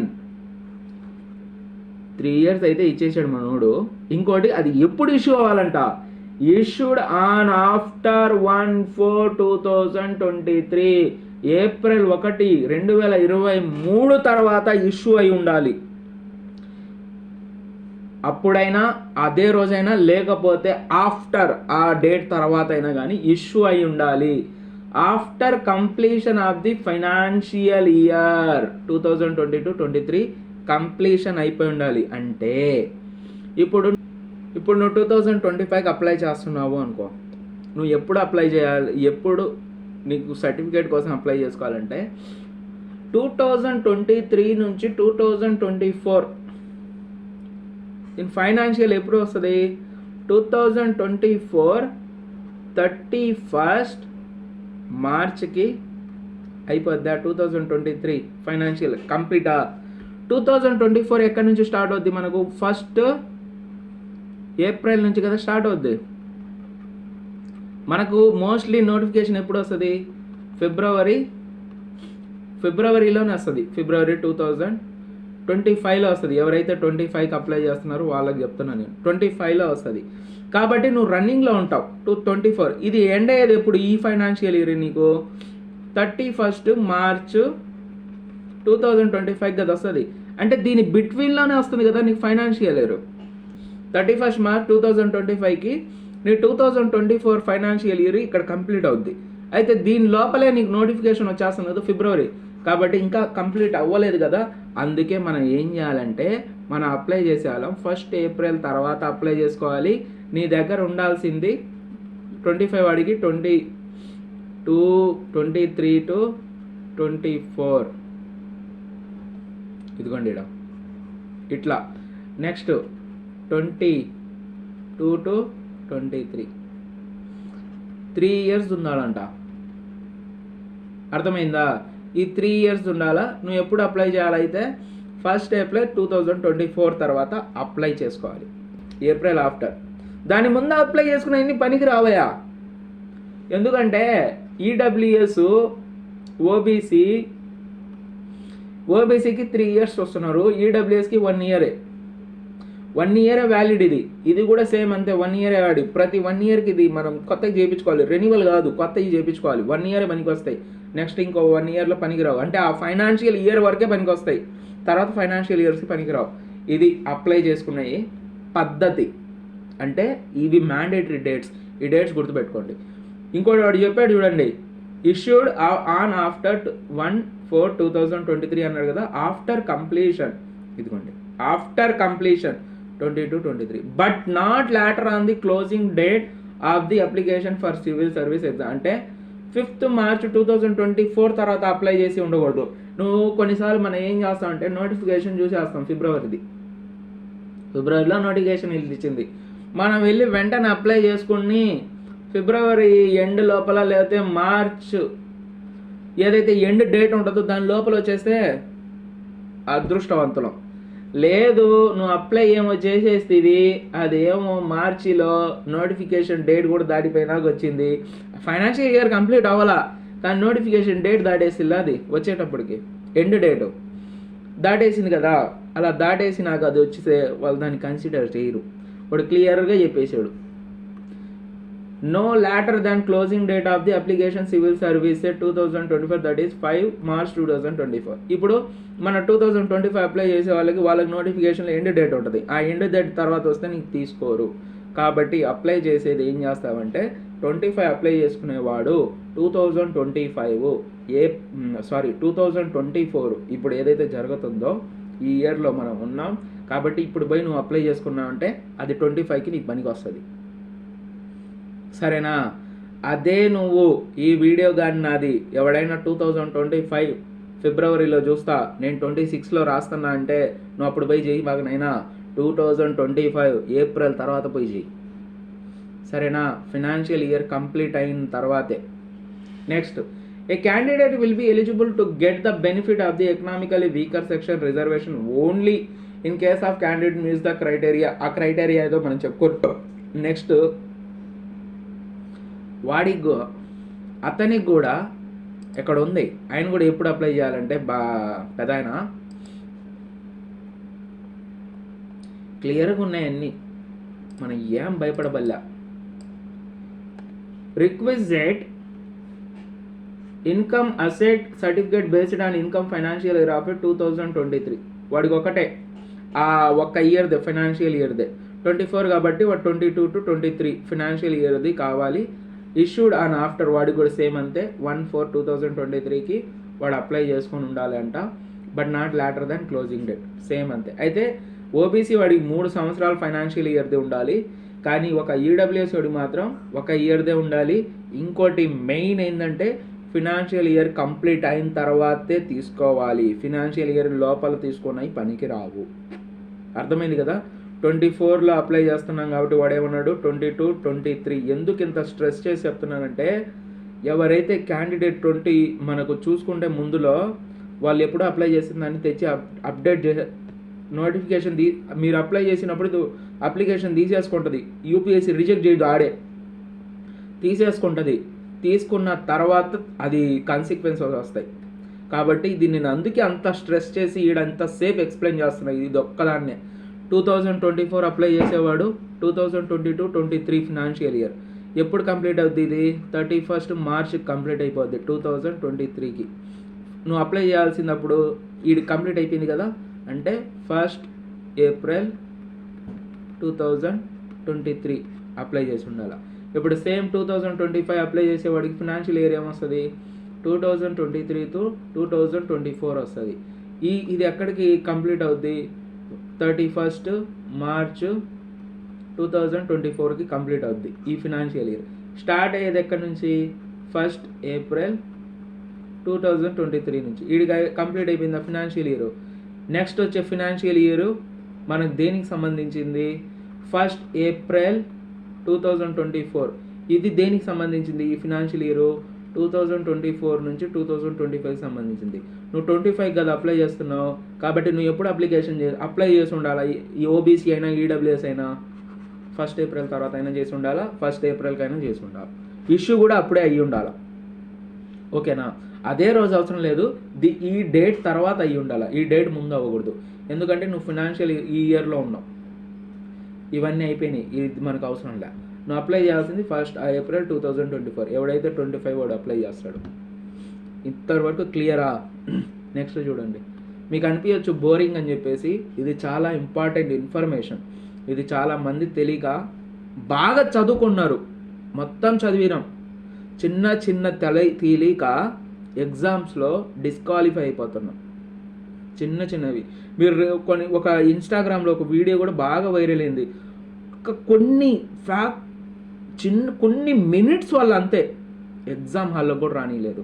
3 years అయితే ఇచ్చేసాడు మనోడు. ఇంకోటి అది ఎప్పుడు ఇష్యూ అవ్వాలంట, ఇష్యూడ్ ఆన్ ఆఫ్టర్ 1/4/2023, ఏప్రిల్ 1, 2023 తర్వాత ఇష్యూ అయి ఉండాలి. అప్పుడైనా అదే రోజైనా లేకపోతే ఆఫ్టర్ ఆ డేట్ తర్వాత అయినా కానీ ఇష్యూ అయి ఉండాలి. After completion of the financial year 2022-23 completion అయిపోయి ఉండాలి. అంటే ఇప్పుడు నువ్వు 2025కి అప్లై చేస్తున్నావు అనుకో, నువ్వు ఎప్పుడు అప్లై చేయాలి, ఎప్పుడు నీకు సర్టిఫికేట్ కోసం అప్లై చేసుకోవాలంటే 2023 నుంచి 2024 ఇన్ ఫైనాన్షియల్ ఎప్పుడు వస్తుంది, 2024 31 మార్చ్కి అయిపోద్దా 2023 ఫైనాన్షియల్ కంప్లీటా. 2024 ఎక్కడి నుంచి స్టార్ట్ అవుద్ది మనకు, 1 ఏప్రిల్ నుంచి కదా స్టార్ట్ అవుద్ది. మనకు మోస్ట్లీ నోటిఫికేషన్ ఎప్పుడు వస్తుంది, ఫిబ్రవరిలోనే వస్తుంది. ఫిబ్రవరి 2025లో వస్తుంది. ఎవరైతే 25కి అప్లై చేస్తున్నారో వాళ్ళకి చెప్తున్నాను నేను, 25లో వస్తుంది. కాబట్టి నువ్వు రన్నింగ్లో ఉంటావు 24. ఇది ఎండ్ అయ్యేది ఎప్పుడు, ఈ ఫైనాన్షియల్ ఇయర్ నీకు 31 మార్చ్ 2025 కదా వస్తుంది. అంటే దీని బిట్వీన్లోనే వస్తుంది కదా నీకు ఫైనాన్షియల్ ఇయర్. 31 మార్చ్ 2025కి నీ 2024 ఫైనాన్షియల్ ఇయర్ ఇక్కడ కంప్లీట్ అవుద్ది. అయితే దీని లోపలే నీకు నోటిఫికేషన్ వచ్చేస్తుంది కదా ఫిబ్రవరి. కాబట్టి ఇంకా కంప్లీట్ అవ్వలేదు కదా. అందుకే మనం ఏం చేయాలంటే మనం అప్లై చేసేవాళ్ళం 1 ఏప్రిల్ తర్వాత అప్లై చేసుకోవాలి. నీ దగ్గర ఉండాల్సింది 25 వాడికి 22, 23 to 24 ఇదిగోండి ఇక్కడ ఇట్లా. నెక్స్ట్ 22 to 23 3 years ఉండాలంట. అర్థమైందా? ఈ 3 years ఉండాలా. నువ్వు ఎప్పుడు అప్లై చేయాలైతే 1 ఏప్రిల్ 2024 తర్వాత అప్లై చేసుకోవాలి. April after. దాని ముందు అప్లై చేసుకున్న ఇన్ని పనికి రావయా. ఎందుకంటే ఈడబ్ల్యూఎస్ ఓబీసీకి 3 years వస్తున్నారు, ఈడబ్ల్యూఎస్కి 1 year. 1 year valid. ఇది కూడా సేమ్ అంతే, 1 year వ్యాలిడ్. ప్రతి 1 yearకి ఇది మనం కొత్తగా చేయించుకోవాలి, రెన్యువల్ కాదు, కొత్తవి చేయించుకోవాలి. 1 year పనికి వస్తాయి. నెక్స్ట్ ఇంకో 1 yearలో పనికిరావు. అంటే ఆ ఫైనాన్షియల్ ఇయర్ వరకే పనికి వస్తాయి, తర్వాత ఫైనాన్షియల్ ఇయర్స్కి పనికిరావు. ఇది అప్లై చేసుకునే పద్ధతి. అంటే ఇవి మ్యాండేటరీ డేట్స్. ఈ డేట్స్ గుర్తుపెట్టుకోండి. ఇంకోటి వాడు చెప్పాడు చూడండి, ఇష్యూడ్ ఆన్ ఆఫ్టర్ 1/4/2023 అన్నాడు కదా. ఆఫ్టర్ కంప్లీషన్, ఇదిగోండి after completion 22-23 but not later on the closing date of the application for civil service exam. అంటే 5 మార్చ్ 2024 తర్వాత అప్లై చేసి ఉండకూడదు. నువ్వు కొన్నిసార్లు మనం ఏం చేస్తామంటే నోటిఫికేషన్ చూసేస్తాం, ఫిబ్రవరిలో నోటిఫికేషన్ ఇచ్చింది, మనం వెళ్ళి వెంటనే అప్లై చేసుకుని ఫిబ్రవరి ఎండ్ లోపల లేకపోతే మార్చ్ ఏదైతే ఎండ్ డేట్ ఉంటుందో దాని లోపల వచ్చేస్తే అదృష్టవంతులం. లేదు నువ్వు అప్లై ఏమో చేసేస్తుంది, అదేమో మార్చిలో నోటిఫికేషన్ డేట్ కూడా దాటిపోయినాక వచ్చింది, ఫైనాన్షియల్ ఇయర్ కంప్లీట్ అవ్వాలా కానీ నోటిఫికేషన్ డేట్ దాటేసింది, అది వచ్చేటప్పటికి ఎండ్ డేటు దాటేసింది కదా. అలా దాటేసి నాకు అది వచ్చేస్తే వాళ్ళు దాన్ని కన్సిడర్ చేయరు. వాడు క్లియర్గా చెప్పేశాడు, no later than closing date of the application civil service 2024 that is 5 March 2024. ఇప్పుడు మన 2025 అప్లై చేసే వాళ్ళకి నోటిఫికేషన్లో ఎండ్ డేట్ ఉంటుంది. ఆ ఎండ్ డేట్ తర్వాత వస్తే నీకు తీసుకోరు. కాబట్టి అప్లై చేసేది ఏం చేస్తావంటే 25 అప్లై చేసుకునేవాడు 2024 ఇప్పుడు ఏదైతే జరుగుతుందో ఈ ఇయర్లో మనం ఉన్నాం కాబట్టి ఇప్పుడు పోయి నువ్వు అప్లై చేసుకున్నావంటే అది 25కి నీకు పనికి వస్తుంది. సరేనా? అదే నువ్వు ఈ వీడియో కానీ నాది ఎవడైనా 2025 ఫిబ్రవరిలో చూస్తా నేను 26లో రాస్తున్నా అంటే నువ్వు అప్పుడు పోయి చేయి, బాగానైనా 2025 ఏప్రిల్ తర్వాత పోయి చేయి. సరేనా? ఫైనాన్షియల్ ఇయర్ కంప్లీట్ అయిన తర్వాతే. Next, A candidate will be eligible to get the benefit of the economically weaker section reservation only in case of candidate means the criteria. ఆ క్రైటీరియా ఏదో మనం చెప్పుకుంటాం. నెక్స్ట్, అతనికి కూడా ఎక్కడ ఉంది, ఆయన కూడా ఎప్పుడు అప్లై చేయాలంటే పెద్ద ఆయన క్లియర్గా ఉన్నాయన్నీ, మనం ఏం భయపడబల్లా. Requisite income asset certificate based on income financial year of 2023. వాడికి ఒకటే ఆ ఒక్క ఇయర్దే ఫైనాన్షియల్ ఇయర్దే 24 కాబట్టి వాడు 22 to 23 ఫైనాన్షియల్ ఇయర్ది కావాలి. ఇష్యూడ్ ఆన్ ఆఫ్టర్ వాడికి కూడా సేమ్ అంతే 1/4/2023కి వాడు అప్లై చేసుకొని ఉండాలి అంట. But not later than closing date, same అంతే. అయితే ఓబీసీ వాడికి 3 సంవత్సరాలు ఫైనాన్షియల్ ఇయర్దే ఉండాలి, కానీ ఒక ఈడబ్ల్యూఎస్ వాడికి మాత్రం ఒక ఇయర్దే ఉండాలి. ఇంకోటి మెయిన్ ఏంటంటే ఫినాన్షియల్ ఇయర్ కంప్లీట్ అయిన తర్వాతే తీసుకోవాలి. ఫినాన్షియల్ ఇయర్ లోపల తీసుకున్నాయి పనికి రావు. అర్థమైంది కదా? 24లో అప్లై చేస్తున్నాం కాబట్టి వాడేమన్నాడు 22, 23. ఎందుకు ఇంత స్ట్రెస్ చేసి చెప్తున్నానంటే ఎవరైతే క్యాండిడేట్ 20 మనకు చూసుకుంటే ముందులో వాళ్ళు ఎప్పుడూ అప్లై చేసిన దాన్ని తెచ్చి అప్డేట్ చేసే నోటిఫికేషన్ మీరు అప్లై చేసినప్పుడు అప్లికేషన్ తీసేసుకుంటుంది. యూపీఎస్సీ రిజెక్ట్ చేయదు, ఆడే తీసేసుకుంటుంది. తీసుకున్న తర్వాత అది కాన్సిక్వెన్సెస్ వస్తాయి. కాబట్టి దీన్ని నేను అందుకే అంత స్ట్రెస్ చేసి ఈడంత సేఫ్ ఎక్స్ప్లెయిన్ చేస్తున్నాను. ఇది ఒక్కదాన్నే 2024 అప్లై చేసేవాడు 2022-23 ఫినాన్షియల్ ఇయర్ ఎప్పుడు కంప్లీట్ అవుద్ది? ఇది 31st March కంప్లీట్ అయిపోద్ది 2023కి. నువ్వు అప్లై చేయాల్సిందప్పుడు ఇది కంప్లీట్ అయిపోయింది కదా, అంటే 1st April 2023 అప్లై చేసి ఉండాలి. ఇప్పుడు సేమ్ 2025 అప్లై చేసేవాడికి ఫినాన్షియల్ ఇయర్ ఏమొస్తుంది? 2023 to 2024 వస్తుంది. ఇది ఎక్కడికి కంప్లీట్ అవుద్ది? 31st March 2024కి కంప్లీట్ అవుద్ది ఈ ఫినాన్షియల్ ఇయర్. స్టార్ట్ అయ్యేది ఎక్కడి నుంచి? 1st April 2023 నుంచి. ఇది కంప్లీట్ అయిపోయింది ఫినాన్షియల్ ఇయర్. నెక్స్ట్ వచ్చే ఫినాన్షియల్ ఇయర్ మనకు దేనికి సంబంధించింది? 1st April 2024. ఇది దేనికి సంబంధించింది? ఈ ఫినాన్షియల్ ఇయర్ 2024 నుంచి 2025 సంబంధించింది. నువ్వు 25 కదా అప్లై చేస్తున్నావు, కాబట్టి నువ్వు ఎప్పుడు అప్లై చేసి ఉండాలా? ఈ ఓబీసీ అయినా ఈడబ్ల్యూఎస్ అయినా 1st April తర్వాత అయినా చేసి ఉండాలా, 1st Aprilకి అయినా చేసి ఉండాలి. ఇష్యూ కూడా అప్పుడే అయ్యి ఉండాలి. ఓకేనా? అదే రోజు అవసరం లేదు, ఈ డేట్ తర్వాత అయ్యి ఉండాలి. ఈ డేట్ ముందు అవ్వకూడదు. ఎందుకంటే నువ్వు ఫినాన్షియల్ ఈ ఇయర్లో ఉన్నావు, ఇవన్నీ అయిపోయినాయి, ఇది మనకు అవసరం లే. నువ్వు అప్లై చేయాల్సింది 1st April 2024. ఎవడైతే 25 వాడు అప్లై చేస్తాడు. ఇంతవరకు క్లియరా? నెక్స్ట్ చూడండి. మీకు అనిపించచ్చు బోరింగ్ అని చెప్పేసి, ఇది చాలా ఇంపార్టెంట్ ఇన్ఫర్మేషన్. ఇది చాలా మంది తెలియక బాగా చదువుకున్నారు, మొత్తం చదివినాం, చిన్న తెలియక ఎగ్జామ్స్లో డిస్క్వాలిఫై అయిపోతున్నాం. చిన్నవి మీరు ఒక ఇన్స్టాగ్రామ్లో ఒక వీడియో కూడా బాగా వైరల్ అయింది. కొన్ని మినిట్స్ వల్ల అంతే ఎగ్జామ్ హాల్లో కూడా రానిలేదు.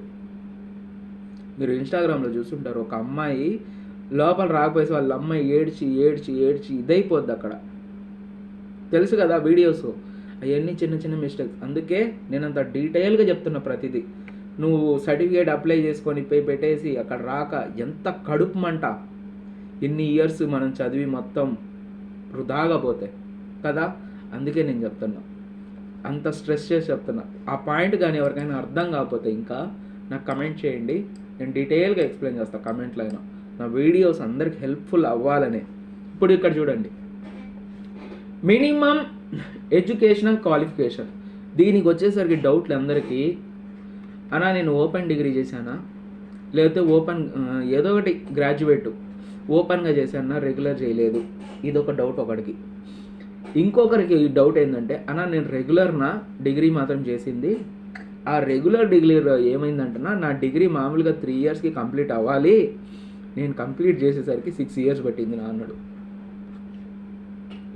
మీరు ఇన్స్టాగ్రామ్లో చూస్తుంటారు, ఒక అమ్మాయి లోపల రాకపోయేసి వాళ్ళ అమ్మాయి ఏడ్చి ఇదైపోద్ది అక్కడ. తెలుసు కదా వీడియోస్, అవన్నీ చిన్న మిస్టేక్స్. అందుకే నేను అంత డీటెయిల్గా చెప్తున్నా ప్రతిదీ. నువ్వు సర్టిఫికేట్ అప్లై చేసుకొని పెట్టేసి అక్కడ రాక ఎంత కడుపు మంట. ఇన్ని ఇయర్స్ మనం చదివి మొత్తం వృధాగా పోతే కదా. అందుకే నేను చెప్తున్నా, అంత స్ట్రెస్ చేసి చెప్తున్నా. ఆ పాయింట్ కానీ ఎవరికైనా అర్థం కాకపోతే ఇంకా నాకు కమెంట్ చేయండి, నేను డీటెయిల్గా ఎక్స్ప్లెయిన్ చేస్తాను కమెంట్లో అయినా. నా వీడియోస్ అందరికి హెల్ప్ఫుల్ అవ్వాలనే. ఇప్పుడు ఇక్కడ చూడండి, మినిమం ఎడ్యుకేషనల్ క్వాలిఫికేషన్. దీనికి వచ్చేసరికి డౌట్లు అందరికీ, అన్నా నేను ఓపెన్ డిగ్రీ చేశానా, లేకపోతే ఏదో ఒకటి గ్రాడ్యుయేట్ ఓపెన్గా చేశానా, రెగ్యులర్ చేయలేదు. ఇదొక డౌట్ ఒకటికి. ఇంకొకరికి ఈ డౌట్ ఏంటంటే, అన్నా నేను రెగ్యులర్నా డిగ్రీ మాత్రం చేసింది, ఆ రెగ్యులర్ డిగ్రీలో ఏమైందంటున్నా నా డిగ్రీ మామూలుగా 3 yearsకి కంప్లీట్ అవ్వాలి, నేను కంప్లీట్ చేసేసరికి 6 years పట్టింది నా అన్నాడు.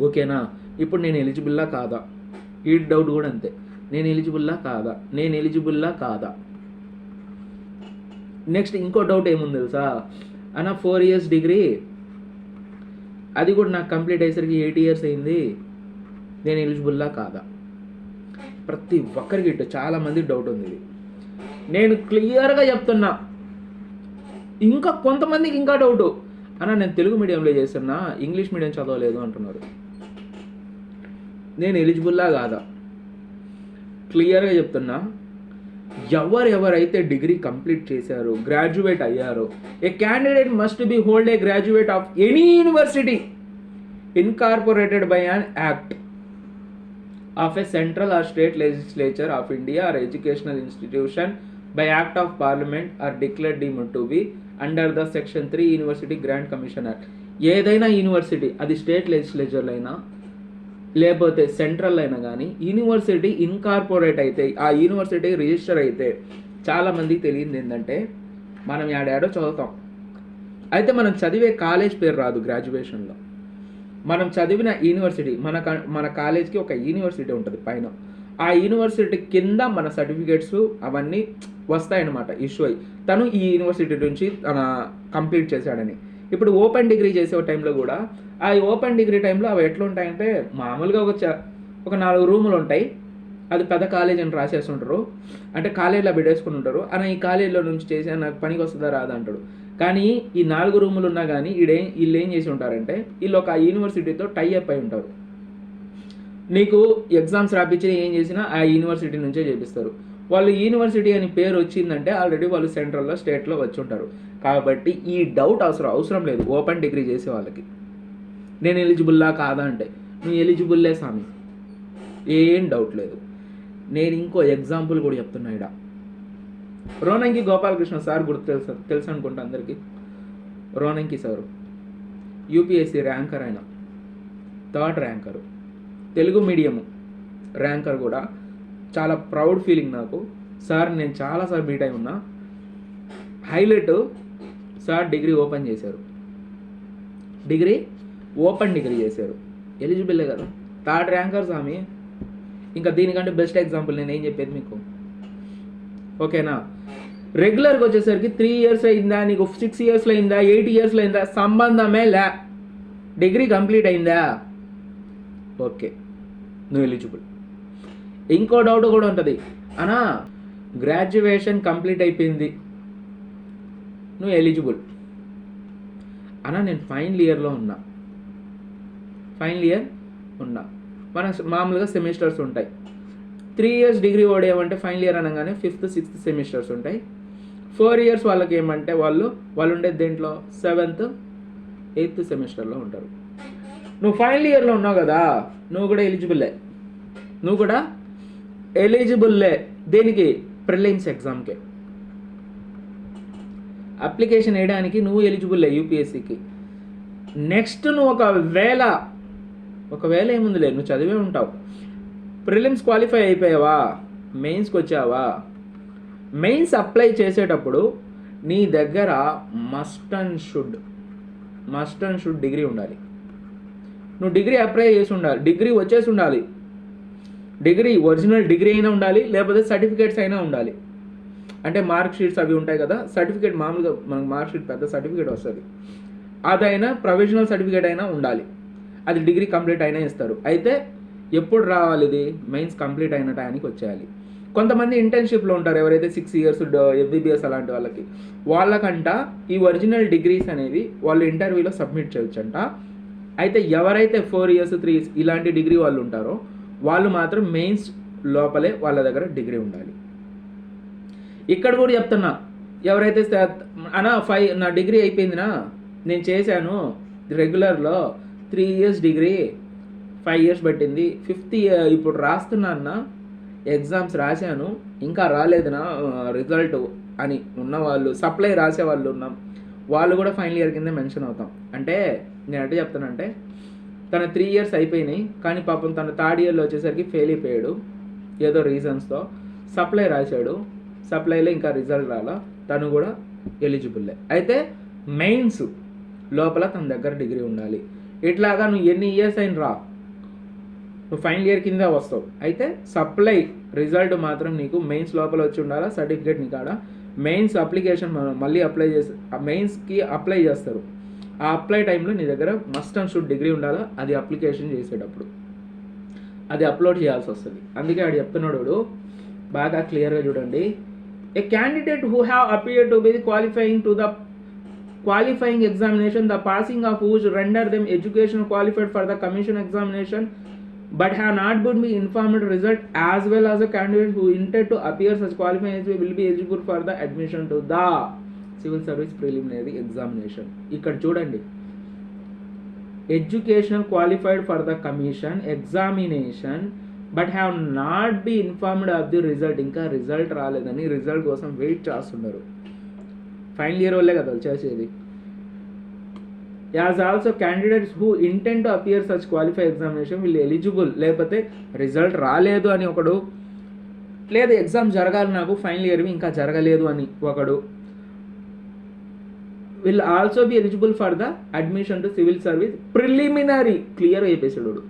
ఓకేనా? ఇప్పుడు నేను ఎలిజిబుల్లా కాదా? ఈ డౌట్ కూడా అంతే, నేను ఎలిజిబుల్లా కాదా. నెక్స్ట్ ఇంకో డౌట్ ఏముంది తెలుసా? అన్న 4 years డిగ్రీ, అది కూడా నాకు కంప్లీట్ అయ్యేసరికి 8 years అయింది, నేను ఎలిజిబుల్లా కాదా. ప్రతి ఒక్కరికి ఇట్టు చాలామంది డౌట్ ఉంది. ఇది నేను క్లియర్గా చెప్తున్నా. ఇంకా కొంతమందికి ఇంకా డౌటు, అన్న నేను తెలుగు మీడియంలో చేస్తున్నా, ఇంగ్లీష్ మీడియం చదవలేదు అంటున్నారు. నేను ఎలిజిబుల్లా కాదా? క్లియర్గా చెప్తున్నా, ఎవరైతే డిగ్రీ కంప్లీట్ చేశారో, గ్రాడ్యుయేట్ అయ్యారో, a candidate must be hold a graduate of any university incorporated by an act. of a central or state legislature of India or educational institution by act of parliament are declared deemed to be under the section 3 university grant commission act. ఏదైనా యూనివర్సిటీ, అది స్టేట్ లెజిస్లేచర్లో అయినా లేకపోతే సెంట్రల్ అయినా కానీ, యూనివర్సిటీ ఇన్కార్పొరేట్ అయితే, ఆ యూనివర్సిటీ రిజిస్టర్ అయితే, చాలామందికి తెలియదు ఏంటంటే మనం యాడాడో చదువుతాం, అయితే మనం చదివే కాలేజ్ పేరు రాదు గ్రాడ్యుయేషన్లో. మనం చదివిన యూనివర్సిటీ, మన కాలేజ్కి ఒక యూనివర్సిటీ ఉంటుంది పైన, ఆ యూనివర్సిటీ కింద మన సర్టిఫికేట్స్ అవన్నీ వస్తాయన్నమాట ఇష్యూ అయ్యి, తను ఈ యూనివర్సిటీ నుంచి తన కంప్లీట్ చేశాడని. ఇప్పుడు ఓపెన్ డిగ్రీ చేసే టైంలో కూడా ఆ ఓపెన్ డిగ్రీ టైంలో అవి ఎట్లా ఉంటాయంటే మామూలుగా ఒక 4 రూములు ఉంటాయి, అది పెద్ద కాలేజ్ అని రాసేస్తుంటారు, అంటే కాలేజీలో పెట్టేసుకుని ఉంటారు, అని ఈ కాలేజీలో నుంచి చేసి నాకు పనికి వస్తుందా రాదా అంటాడు. కానీ ఈ 4 రూములు ఉన్నా కానీ వీళ్ళు ఏం చేసి ఉంటారంటే వీళ్ళు ఒక యూనివర్సిటీతో టైఅప్ అయి ఉంటారు. నీకు ఎగ్జామ్స్ రాపించి ఏం చేసినా ఆ యూనివర్సిటీ నుంచే చేపిస్తారు. వాళ్ళు యూనివర్సిటీ అని పేరు వచ్చిందంటే ఆల్రెడీ వాళ్ళు సెంట్రల్లో స్టేట్లో వచ్చి ఉంటారు. కాబట్టి ఈ డౌట్ అవసరం లేదు ఓపెన్ డిగ్రీ చేసే వాళ్ళకి. నేను ఎలిజిబుల్లా కాదా అంటే నువ్వు ఎలిజిబుల్లే స్వామి, ఏం డౌట్ లేదు. నేను ఇంకో ఎగ్జాంపుల్ కూడా చెప్తున్నా. ఇక్కడ రోనంకి గోపాలకృష్ణ సార్ గుర్తు తెలుసు అనుకుంటా అందరికీ. రోనంకి సారు యూపీఎస్సీ ర్యాంకర్, ఆయన 3rd ranker, Telugu medium ranker కూడా. చాలా ప్రౌడ్ ఫీలింగ్ నాకు. సార్ నేను చాలాసార్లు మీట్ అయి ఉన్నా. హైలైట్, సార్ డిగ్రీ ఓపెన్ చేశారు, ఓపెన్ డిగ్రీ చేశారు, ఎలిజిబుల్లే కదా, 3rd ర్యాంకర్ స్వామి. ఇంకా దీనికంటే బెస్ట్ ఎగ్జాంపుల్ నేను ఏం చెప్పేది మీకు, ఓకేనా? రెగ్యులర్గా వచ్చేసరికి 3 ఇయర్స్ అయిందా, నీకు 6 ఇయర్స్లో అయిందా, 8 ఇయర్స్లో అయిందా, సంబంధమే లే. డిగ్రీ కంప్లీట్ అయిందా, ఓకే నువ్వు ఎలిజిబుల్. ఇంకో డౌట్ కూడా ఉంటుంది, అనా గ్రాడ్యుయేషన్ కంప్లీట్ అయిపోయింది, నువ్వు ఎలిజిబుల్. అనా నేను ఫైనల్ ఇయర్ ఉన్నా. మన మామూలుగా సెమిస్టర్స్ ఉంటాయి. 3 ఇయర్స్ డిగ్రీ ఓడేమంటే ఫైనల్ ఇయర్ అనగానే 5th 6th సెమిస్టర్స్ ఉంటాయి. 4 ఇయర్స్ వాళ్ళకి ఏమంటే వాళ్ళు ఉండేది దేంట్లో 7th 8th సెమిస్టర్లో ఉంటారు. నువ్వు ఫైనల్ ఇయర్లో ఉన్నావు కదా, నువ్వు కూడా ఎలిజిబుల్లే. దేనికి? ప్రిలిమ్స్ ఎగ్జామ్కి అప్లికేషన్ వేయడానికి నువ్వు ఎలిజిబుల్లే యూపీఎస్సీకి. నెక్స్ట్ నువ్వు ఒకవేళ ఏముందిలే, నువ్వు చదివే ఉంటావు, ప్రిలిమ్స్ క్వాలిఫై అయిపోయావా, మెయిన్స్కి వచ్చావా, మెయిన్స్ అప్లై చేసేటప్పుడు నీ దగ్గర మస్ట్ అండ్ షుడ్ డిగ్రీ ఉండాలి. నువ్వు డిగ్రీ అప్లై చేసి ఉండాలి, డిగ్రీ వచ్చేసి ఉండాలి, డిగ్రీ ఒరిజినల్ డిగ్రీ అయినా ఉండాలి, లేకపోతే సర్టిఫికేట్స్ అయినా ఉండాలి. అంటే మార్క్ షీట్స్ అవి ఉంటాయి కదా, సర్టిఫికేట్ మామూలుగా మనకు మార్క్ షీట్ పెద్ద సర్టిఫికేట్ వస్తుంది, అదైనా ప్రొవిజనల్ సర్టిఫికేట్ అయినా ఉండాలి. అది డిగ్రీ కంప్లీట్ అయినా ఇస్తారు. అయితే ఎప్పుడు రావాలి, ఇది మెయిన్స్ కంప్లీట్ అయిన టైంకి వచ్చేయాలి. కొంతమంది ఇంటర్న్షిప్లో ఉంటారు, ఎవరైతే 6 ఇయర్స్ ఎంబీబీఎస్ అలాంటి వాళ్ళకంట ఈ ఒరిజినల్ డిగ్రీస్ అనేవి వాళ్ళు ఇంటర్వ్యూలో సబ్మిట్ చేయొచ్చంట. అయితే ఎవరైతే 4 ఇయర్స్ 3 ఇయర్స్ ఇలాంటి డిగ్రీ వాళ్ళు ఉంటారో వాళ్ళు మాత్రం మెయిన్స్ లోపలే వాళ్ళ దగ్గర డిగ్రీ ఉండాలి. ఇక్కడ కూడా చెప్తున్నా, ఎవరైతే నా డిగ్రీ అయిపోయిందినా, నేను చేశాను రెగ్యులర్లో 3 ఇయర్స్ డిగ్రీ 5 ఇయర్స్ పట్టింది, 5th ఇప్పుడు రాస్తున్నా, ఎగ్జామ్స్ రాశాను ఇంకా రాలేదునా రిజల్ట్ అని ఉన్నవాళ్ళు, సప్లై రాసే వాళ్ళు ఉన్నాం, వాళ్ళు కూడా ఫైనల్ ఇయర్ కింద మెన్షన్ అవుతాం. అంటే నేను అంటే చెప్తానంటే తన 3 ఇయర్స్ అయిపోయినాయి, కానీ పాపం తన 3rd ఇయర్లో వచ్చేసరికి ఫెయిల్ అయిపోయాడు ఏదో రీజన్స్తో, సప్లై రాశాడు, సప్లైలో ఇంకా రిజల్ట్ రాలా, తను కూడా ఎలిజిబుల్లే. అయితే మెయిన్స్ లోపల తన దగ్గర డిగ్రీ ఉండాలి. ఇట్లాగా నువ్వు ఎన్ని ఇయర్స్ అయిన రా, నువ్వు ఫైనల్ ఇయర్ కింద వస్తావు. అయితే సప్లై రిజల్ట్ మాత్రం నీకు మెయిన్స్ లోపల వచ్చి ఉండాలా, సర్టిఫికేట్ నీ కాడ. మెయిన్స్ అప్లికేషన్ మళ్ళీ అప్లై చేసి మెయిన్స్కి అప్లై చేస్తారు, ఆ అప్లై టైంలో నీ దగ్గర మస్ట్ అండ్ షుడ్ డిగ్రీ ఉండాలా. అది అప్లికేషన్ చేసేటప్పుడు అది అప్లోడ్ చేయాల్సి వస్తుంది. అందుకే ఆడు చెప్తున్నాడు, బాగా క్లియర్గా చూడండి. A candidate who have appeared to be qualifying examination, the passing of which render them education qualified for the commission examination, but have not been informed result, as well as a candidate who intend to appear such qualifying will be eligible for the admission to the civil service preliminary examination. ఇక్కడ చూడండి, education qualified for the commission examination but have not be informed of the result. ఇంకా రిజల్ట్ రాలేదని రిజల్ట్ కోసం వెయిట్ చేస్తున్నారు. ఫైనల్ ఇయర్ వాళ్ళే కదా వాళ్ళు చేసేది. As also candidates who intent to appear such qualify examination వీళ్ళు ఎలిజిబుల్. లేకపోతే రిజల్ట్ రాలేదు అని ఒకడు, లేదు ఎగ్జామ్ జరగాలి నాకు ఫైనల్ ఇయర్వి ఇంకా జరగలేదు అని ఒకడు, will also be eligible for the admission to civil service preliminary. Clear అయిపోయాడు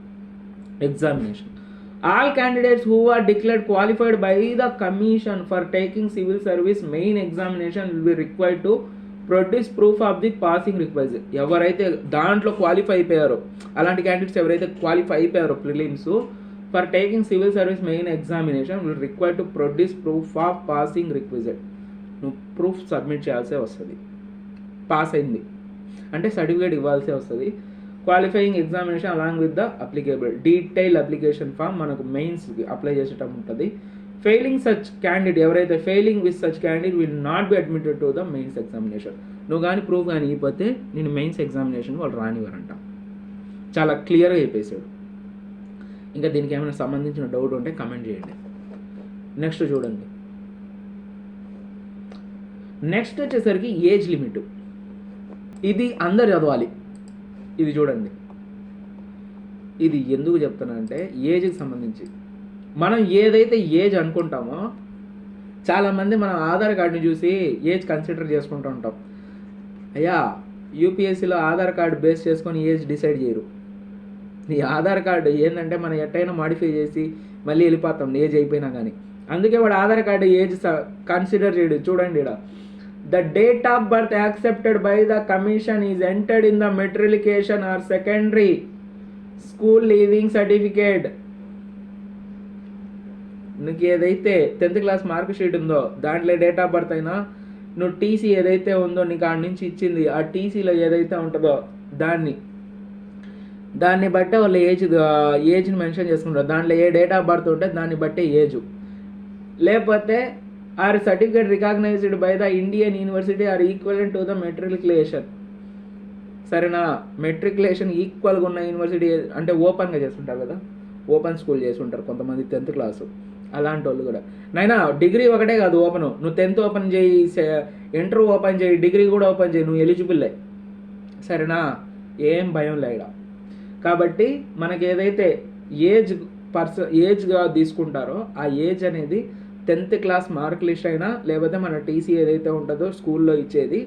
examination. All candidates who are declared qualified by the commission for taking civil service main examination will be required to produce proof of the passing requisite. ఎవరైతే దాంట్లో క్వాలిఫై అయిపోయారో అలాంటి క్యాండిడేట్స్ ఎవరైతే క్వాలిఫై అయిపోయారో prelims for taking civil service main examination will require to produce proof of passing requisite. నువ్వు ప్రూఫ్ సబ్మిట్ చేయాల్సే వస్తుంది, పాస్ అయింది అంటే సర్టిఫికేట్ ఇవ్వాల్సే వస్తుంది. Qualifying examination along with the applicable detail application form మనకు మెయిన్స్కి అప్లై చేసేటప్పుడు ఉంటుంది. ఫెయిలింగ్ సచ్ క్యాండిడేట్ ఎవరైతే failing with such candidate will not be admitted to the mains examination. నువ్వు కానీ ప్రూఫ్ కానీ ఇవ్వకపోతే నేను మెయిన్స్ ఎగ్జామినేషన్ వాళ్ళు రానివ్వరంట. చాలా క్లియర్గా చెప్పేశాడు. ఇంకా దీనికి ఏమైనా సంబంధించిన డౌట్ ఉంటే కమెంట్ చేయండి. నెక్స్ట్ చూడండి, నెక్స్ట్ వచ్చేసరికి ఏజ్ లిమిట్. ఇది అందరు చదవాలి. ఇది చూడండి, ఇది ఎందుకు చెప్తానంటే ఏజ్కి సంబంధించి మనం ఏదైతే ఏజ్ అనుకుంటామో చాలామంది మనం ఆధార్ కార్డుని చూసి ఏజ్ కన్సిడర్ చేసుకుంటూ ఉంటాం. అయ్యా యూపీఎస్సీలో ఆధార్ కార్డు బేస్ చేసుకొని ఏజ్ డిసైడ్ చేయరు. నీ ఆధార్ కార్డు ఏంటంటే మనం ఎట్టయినా మాడిఫై చేసి మళ్ళీ వెళ్ళిపోతాం ఏజ్ అయిపోయినా కానీ. అందుకే వాడు ఆధార్ కార్డు ఏజ్ కన్సిడర్ చేయడు. చూడండి ఇక్కడ, the date of birth accepted by the commission is entered in the matriculation or secondary school leaving certificate. నీకు ఏదైతే 10th క్లాస్ మార్క్ షీట్ ఉందో దాంట్లో డేట్ ఆఫ్ బర్త్ అయినా, నువ్వు టీసీ ఏదైతే ఉందో నీకు ఆడ నుంచి ఇచ్చింది ఆ టీసీలో ఏదైతే ఉంటుందో దాన్ని బట్టే వాళ్ళు ఏజ్ని మెన్షన్ చేసుకుంటారు. దాంట్లో ఏ డేట్ ఆఫ్ బర్త్ ఉంటే దాన్ని బట్టే ఏజ్. లేకపోతే or certificate recognized by the Indian university or equivalent to the matriculation. సరేనా, మెట్రికులేషన్ ఈక్వల్గా ఉన్న యూనివర్సిటీ అంటే ఓపెన్గా చేసుకుంటారు కదా, ఓపెన్ స్కూల్ చేసి ఉంటారు కొంతమంది 10th క్లాసు. అలాంటి వాళ్ళు కూడా నైనా డిగ్రీ ఒకటే కాదు ఓపెన్, నువ్వు 10th ఓపెన్ చేయి, ఇంటర్ ఓపెన్ చేయి, డిగ్రీ కూడా ఓపెన్ చేయి, నువ్వు ఎలిజిబుల్లే. సరేనా, ఏం భయం లేడా. కాబట్టి మనకి ఏదైతే ఏజ్గా తీసుకుంటారో ఆ ఏజ్ అనేది 10th క్లాస్ మార్క్ లిస్ట్ అయినా లేకపోతే మన టీసీ ఏదైతే ఉంటుందో స్కూల్లో ఇచ్చేది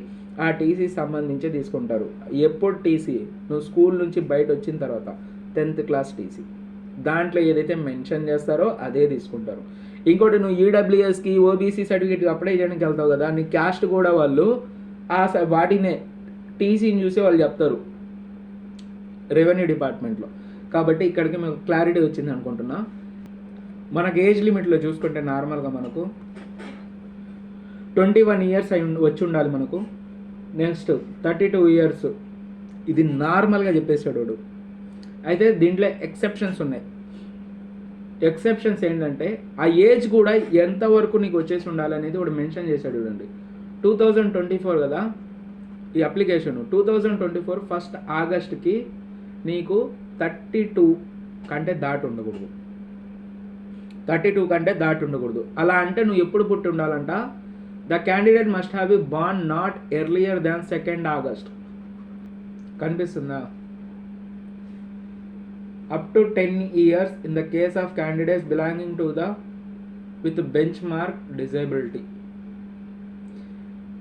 ఆ టీసీ సంబంధించి తీసుకుంటారు. ఎప్పుడు టీసీ నువ్వు స్కూల్ నుంచి బయట వచ్చిన తర్వాత 10th క్లాస్ టీసీ దాంట్లో ఏదైతే మెన్షన్ చేస్తారో అదే తీసుకుంటారు. ఇంకోటి నువ్వు ఈడబ్ల్యూఎస్కి ఓబీసీ సర్టిఫికేట్కి అప్లై చేయడానికి వెళ్తావు కదా, నీ క్యాస్ట్ కూడా వాళ్ళు వాటినే టీసీని చూసి వాళ్ళు చెప్తారు రెవెన్యూ డిపార్ట్మెంట్లో. కాబట్టి ఇక్కడికి మీకు క్లారిటీ వచ్చింది అనుకుంటున్నా. మనకు ఏజ్ లిమిట్లో చూసుకుంటే నార్మల్గా మనకు 21 ఇయర్స్ వచ్చి ఉండాలి మనకు. నెక్స్ట్ 32 ఇయర్స్, ఇది నార్మల్గా చెప్పేసాడు వాడు. అయితే దీంట్లో ఎక్సెప్షన్స్ ఉన్నాయి. ఎక్సెప్షన్స్ ఏంటంటే ఆ ఏజ్ కూడా ఎంతవరకు నీకు వచ్చేసి ఉండాలి అనేది వాడు మెన్షన్ చేశాడు. చూడండి, 2024 కదా ఈ అప్లికేషన్, 2024 1st ఆగస్ట్కి నీకు 32 కంటే దాటి ఉండకూడదు. 32 కంటే దాటి ఉండకూడదు. అలా అంటే నువ్వు ఎప్పుడు పుట్టి ఉండాలంట, the candidate must have been born not earlier than 2nd August. కనిపిస్తుందా? Up to 10 years in the case of candidates belonging to the with benchmark disability.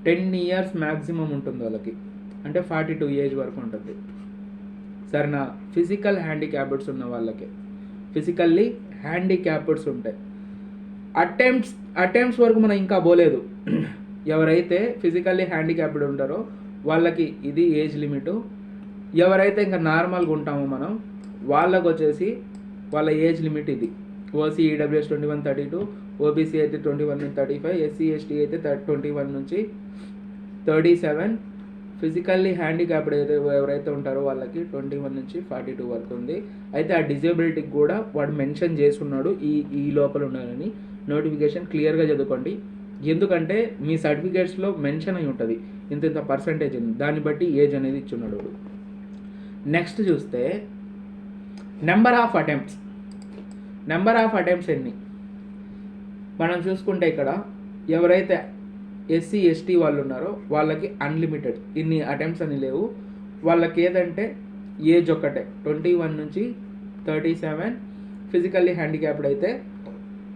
10 years maximum ఉంటుంది వాళ్ళకి, అంటే 42 ఏజ్ వరకు ఉంటుంది. సరేనా, ఫిజికల్ హ్యాండిక్యాప్డ్స్ ఉన్న వాళ్ళకి, ఫిజికల్లీ హ్యాండిక్యాప్డ్స్ ఉంటాయి. అటెంప్ట్స్ వరకు మనం ఇంకా పోలేదు. ఎవరైతే ఫిజికల్లీ హ్యాండిక్యాప్డ్ ఉంటారో వాళ్ళకి ఇది ఏజ్ లిమిటు. ఎవరైతే ఇంకా నార్మల్గా ఉంటామో మనం వాళ్ళకు వచ్చేసి వాళ్ళ ఏజ్ లిమిట్ ఇది. ఓసీ ఈడబ్ల్యూఎస్ 21-32, ఓబీసీ అయితే 21-35, ఎస్సీ ఎస్టీ అయితే 21 నుంచి 37, ఫిజికల్లీ హ్యాండిక్యాప్డ్ అయితే ఎవరైతే ఉంటారో వాళ్ళకి 21 నుంచి 42 వరకు ఉంది. అయితే ఆ డిజేబిలిటీకి కూడా వాడు మెన్షన్ చేస్తున్నాడు ఈ లోపల ఉండాలని. నోటిఫికేషన్ క్లియర్గా చదువుకోండి, ఎందుకంటే మీ సర్టిఫికేట్స్లో మెన్షన్ అయి ఉంటుంది ఇంత పర్సంటేజ్ ఉంది, దాన్ని బట్టి ఏజ్ అనేది ఇచ్చున్నాడు వాడు. నెక్స్ట్ చూస్తే number of attempts. Number of attempts ఎన్ని మనం చూసుకుంటే ఇక్కడ ఎవరైతే ఎస్సీ ఎస్టీ వాళ్ళు ఉన్నారో వాళ్ళకి అన్లిమిటెడ్, ఇన్ని అటెంప్ట్స్ అని లేవు. వాళ్ళకి ఏదంటే ఏజ్ ఒక్కటే 21 నుంచి 37, ఫిజికల్లీ హ్యాండిక్యాప్డ్ అయితే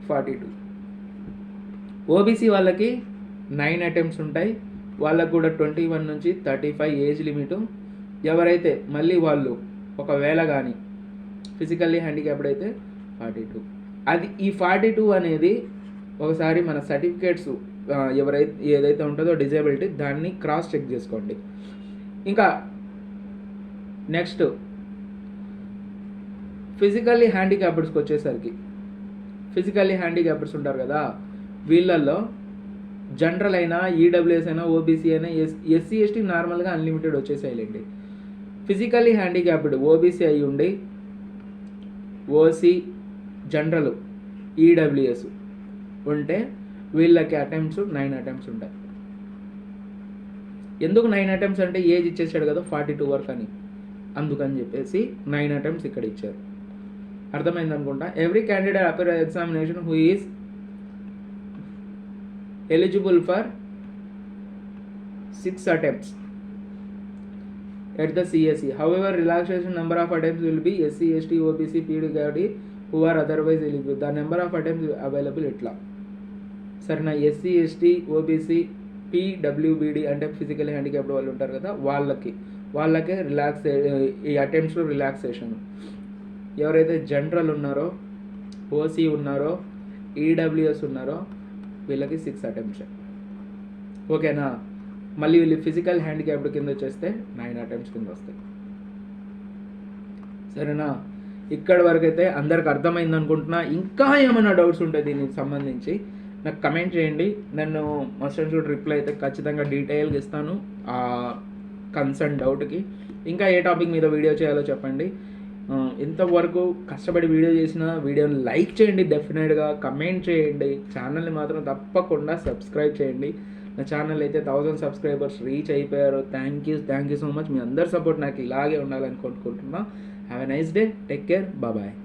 42. ఓబీసీ వాళ్ళకి 9 అటెంప్ట్స్ ఉంటాయి, వాళ్ళకు కూడా 21 నుంచి 35 ఏజ్ లిమిటు. ఎవరైతే మళ్ళీ వాళ్ళు ఒకవేళ కానీ ఫిజికల్లీ హ్యాండిక్యాప్డ్ అయితే 42. అది ఈ 42 అనేది ఒకసారి మన సర్టిఫికేట్స్ ఏదైతే ఉంటుందో డిజేబిలిటీ దాన్ని క్రాస్ చెక్ చేసుకోండి. ఇంకా నెక్స్ట్ ఫిజికల్లీ హ్యాండిక్యాప్డ్స్కి వచ్చేసరికి, ఫిజికల్లీ హ్యాండిక్యాప్డ్స్ ఉంటారు కదా, వీళ్ళల్లో జనరల్ అయినా ఈడబ్ల్యూఎస్ అయినా ఓబీసీ అయినా ఎస్సీ ఎస్టీ నార్మల్గా అన్లిమిటెడ్ వచ్చేసేయాలండి. ఫిజికల్లీ హ్యాండిక్యాప్డ్ ఓబీసీ అయి ఉండి ఓసీ జనరల్ ఈడబ్ల్యూఎస్ ఉంటే వీళ్ళకి అటెంప్ట్స్ 9 అటెంప్ట్స్ ఉంటాయి. ఎందుకు 9 అటెంప్ట్స్ అంటే ఏజ్ ఇచ్చేసాడు కదా 42 వరకు అని, అందుకని చెప్పేసి 9 అటెంప్ట్స్ ఇక్కడ ఇచ్చారు. అర్థమైంది అనుకుంటా. Every candidate appear examination who is eligible for 6 attempts at the CSE. However, relaxation number of attempts will be SC, ST, OBC, PWD who are otherwise eligible. The number of attempts available ఇట్లా సరేనా. ఎస్సీ ఎస్టీ ఓబీసీ పీడబ్ల్యూబీడీ అంటే ఫిజికల్ హ్యాండిక్యాప్డ్ వాళ్ళు ఉంటారు కదా, వాళ్ళకే ఈ అటెంప్ట్స్లో రిలాక్సేషన్. ఎవరైతే జనరల్ ఉన్నారో, ఓసీ ఉన్నారో, ఈడబ్ల్యూఎస్ ఉన్నారో వీళ్ళకి 6 అటెంప్ట్స్. ఓకేనా. మళ్ళీ వీళ్ళు ఫిజికల్ హ్యాండిక్యాప్డ్ కింద వచ్చేస్తే 9 అటెంప్ట్స్ కింద వస్తాయి. సరేనా. ఇక్కడ వరకు అయితే అందరికి అర్థమైంది అనుకుంటున్నా. ఇంకా ఏమైనా డౌట్స్ ఉంటే దీనికి సంబంధించి నాకు కమెంట్ చేయండి. నేను మస్ట్ అండ్ షుడ్ రిప్లై అయితే ఖచ్చితంగా డీటెయిల్గా ఇస్తాను ఆ కన్సర్న్ డౌట్కి. ఇంకా ఏ టాపిక్ మీద వీడియో చేయాలో చెప్పండి. ఇంతవరకు కష్టపడి వీడియో చేసిన వీడియోని లైక్ చేయండి, డెఫినెట్గా కమెంట్ చేయండి. ఛానల్ని మాత్రం తప్పకుండా సబ్స్క్రైబ్ చేయండి. నా ఛానల్ అయితే 1000 సబ్స్క్రైబర్స్ రీచ్ అయిపోయారు. Thank you so much. మీ అందరి సపోర్ట్ నాకు ఇలాగే ఉండాలని కోరుకుంటున్నా. Have a nice day. Take care. Bye.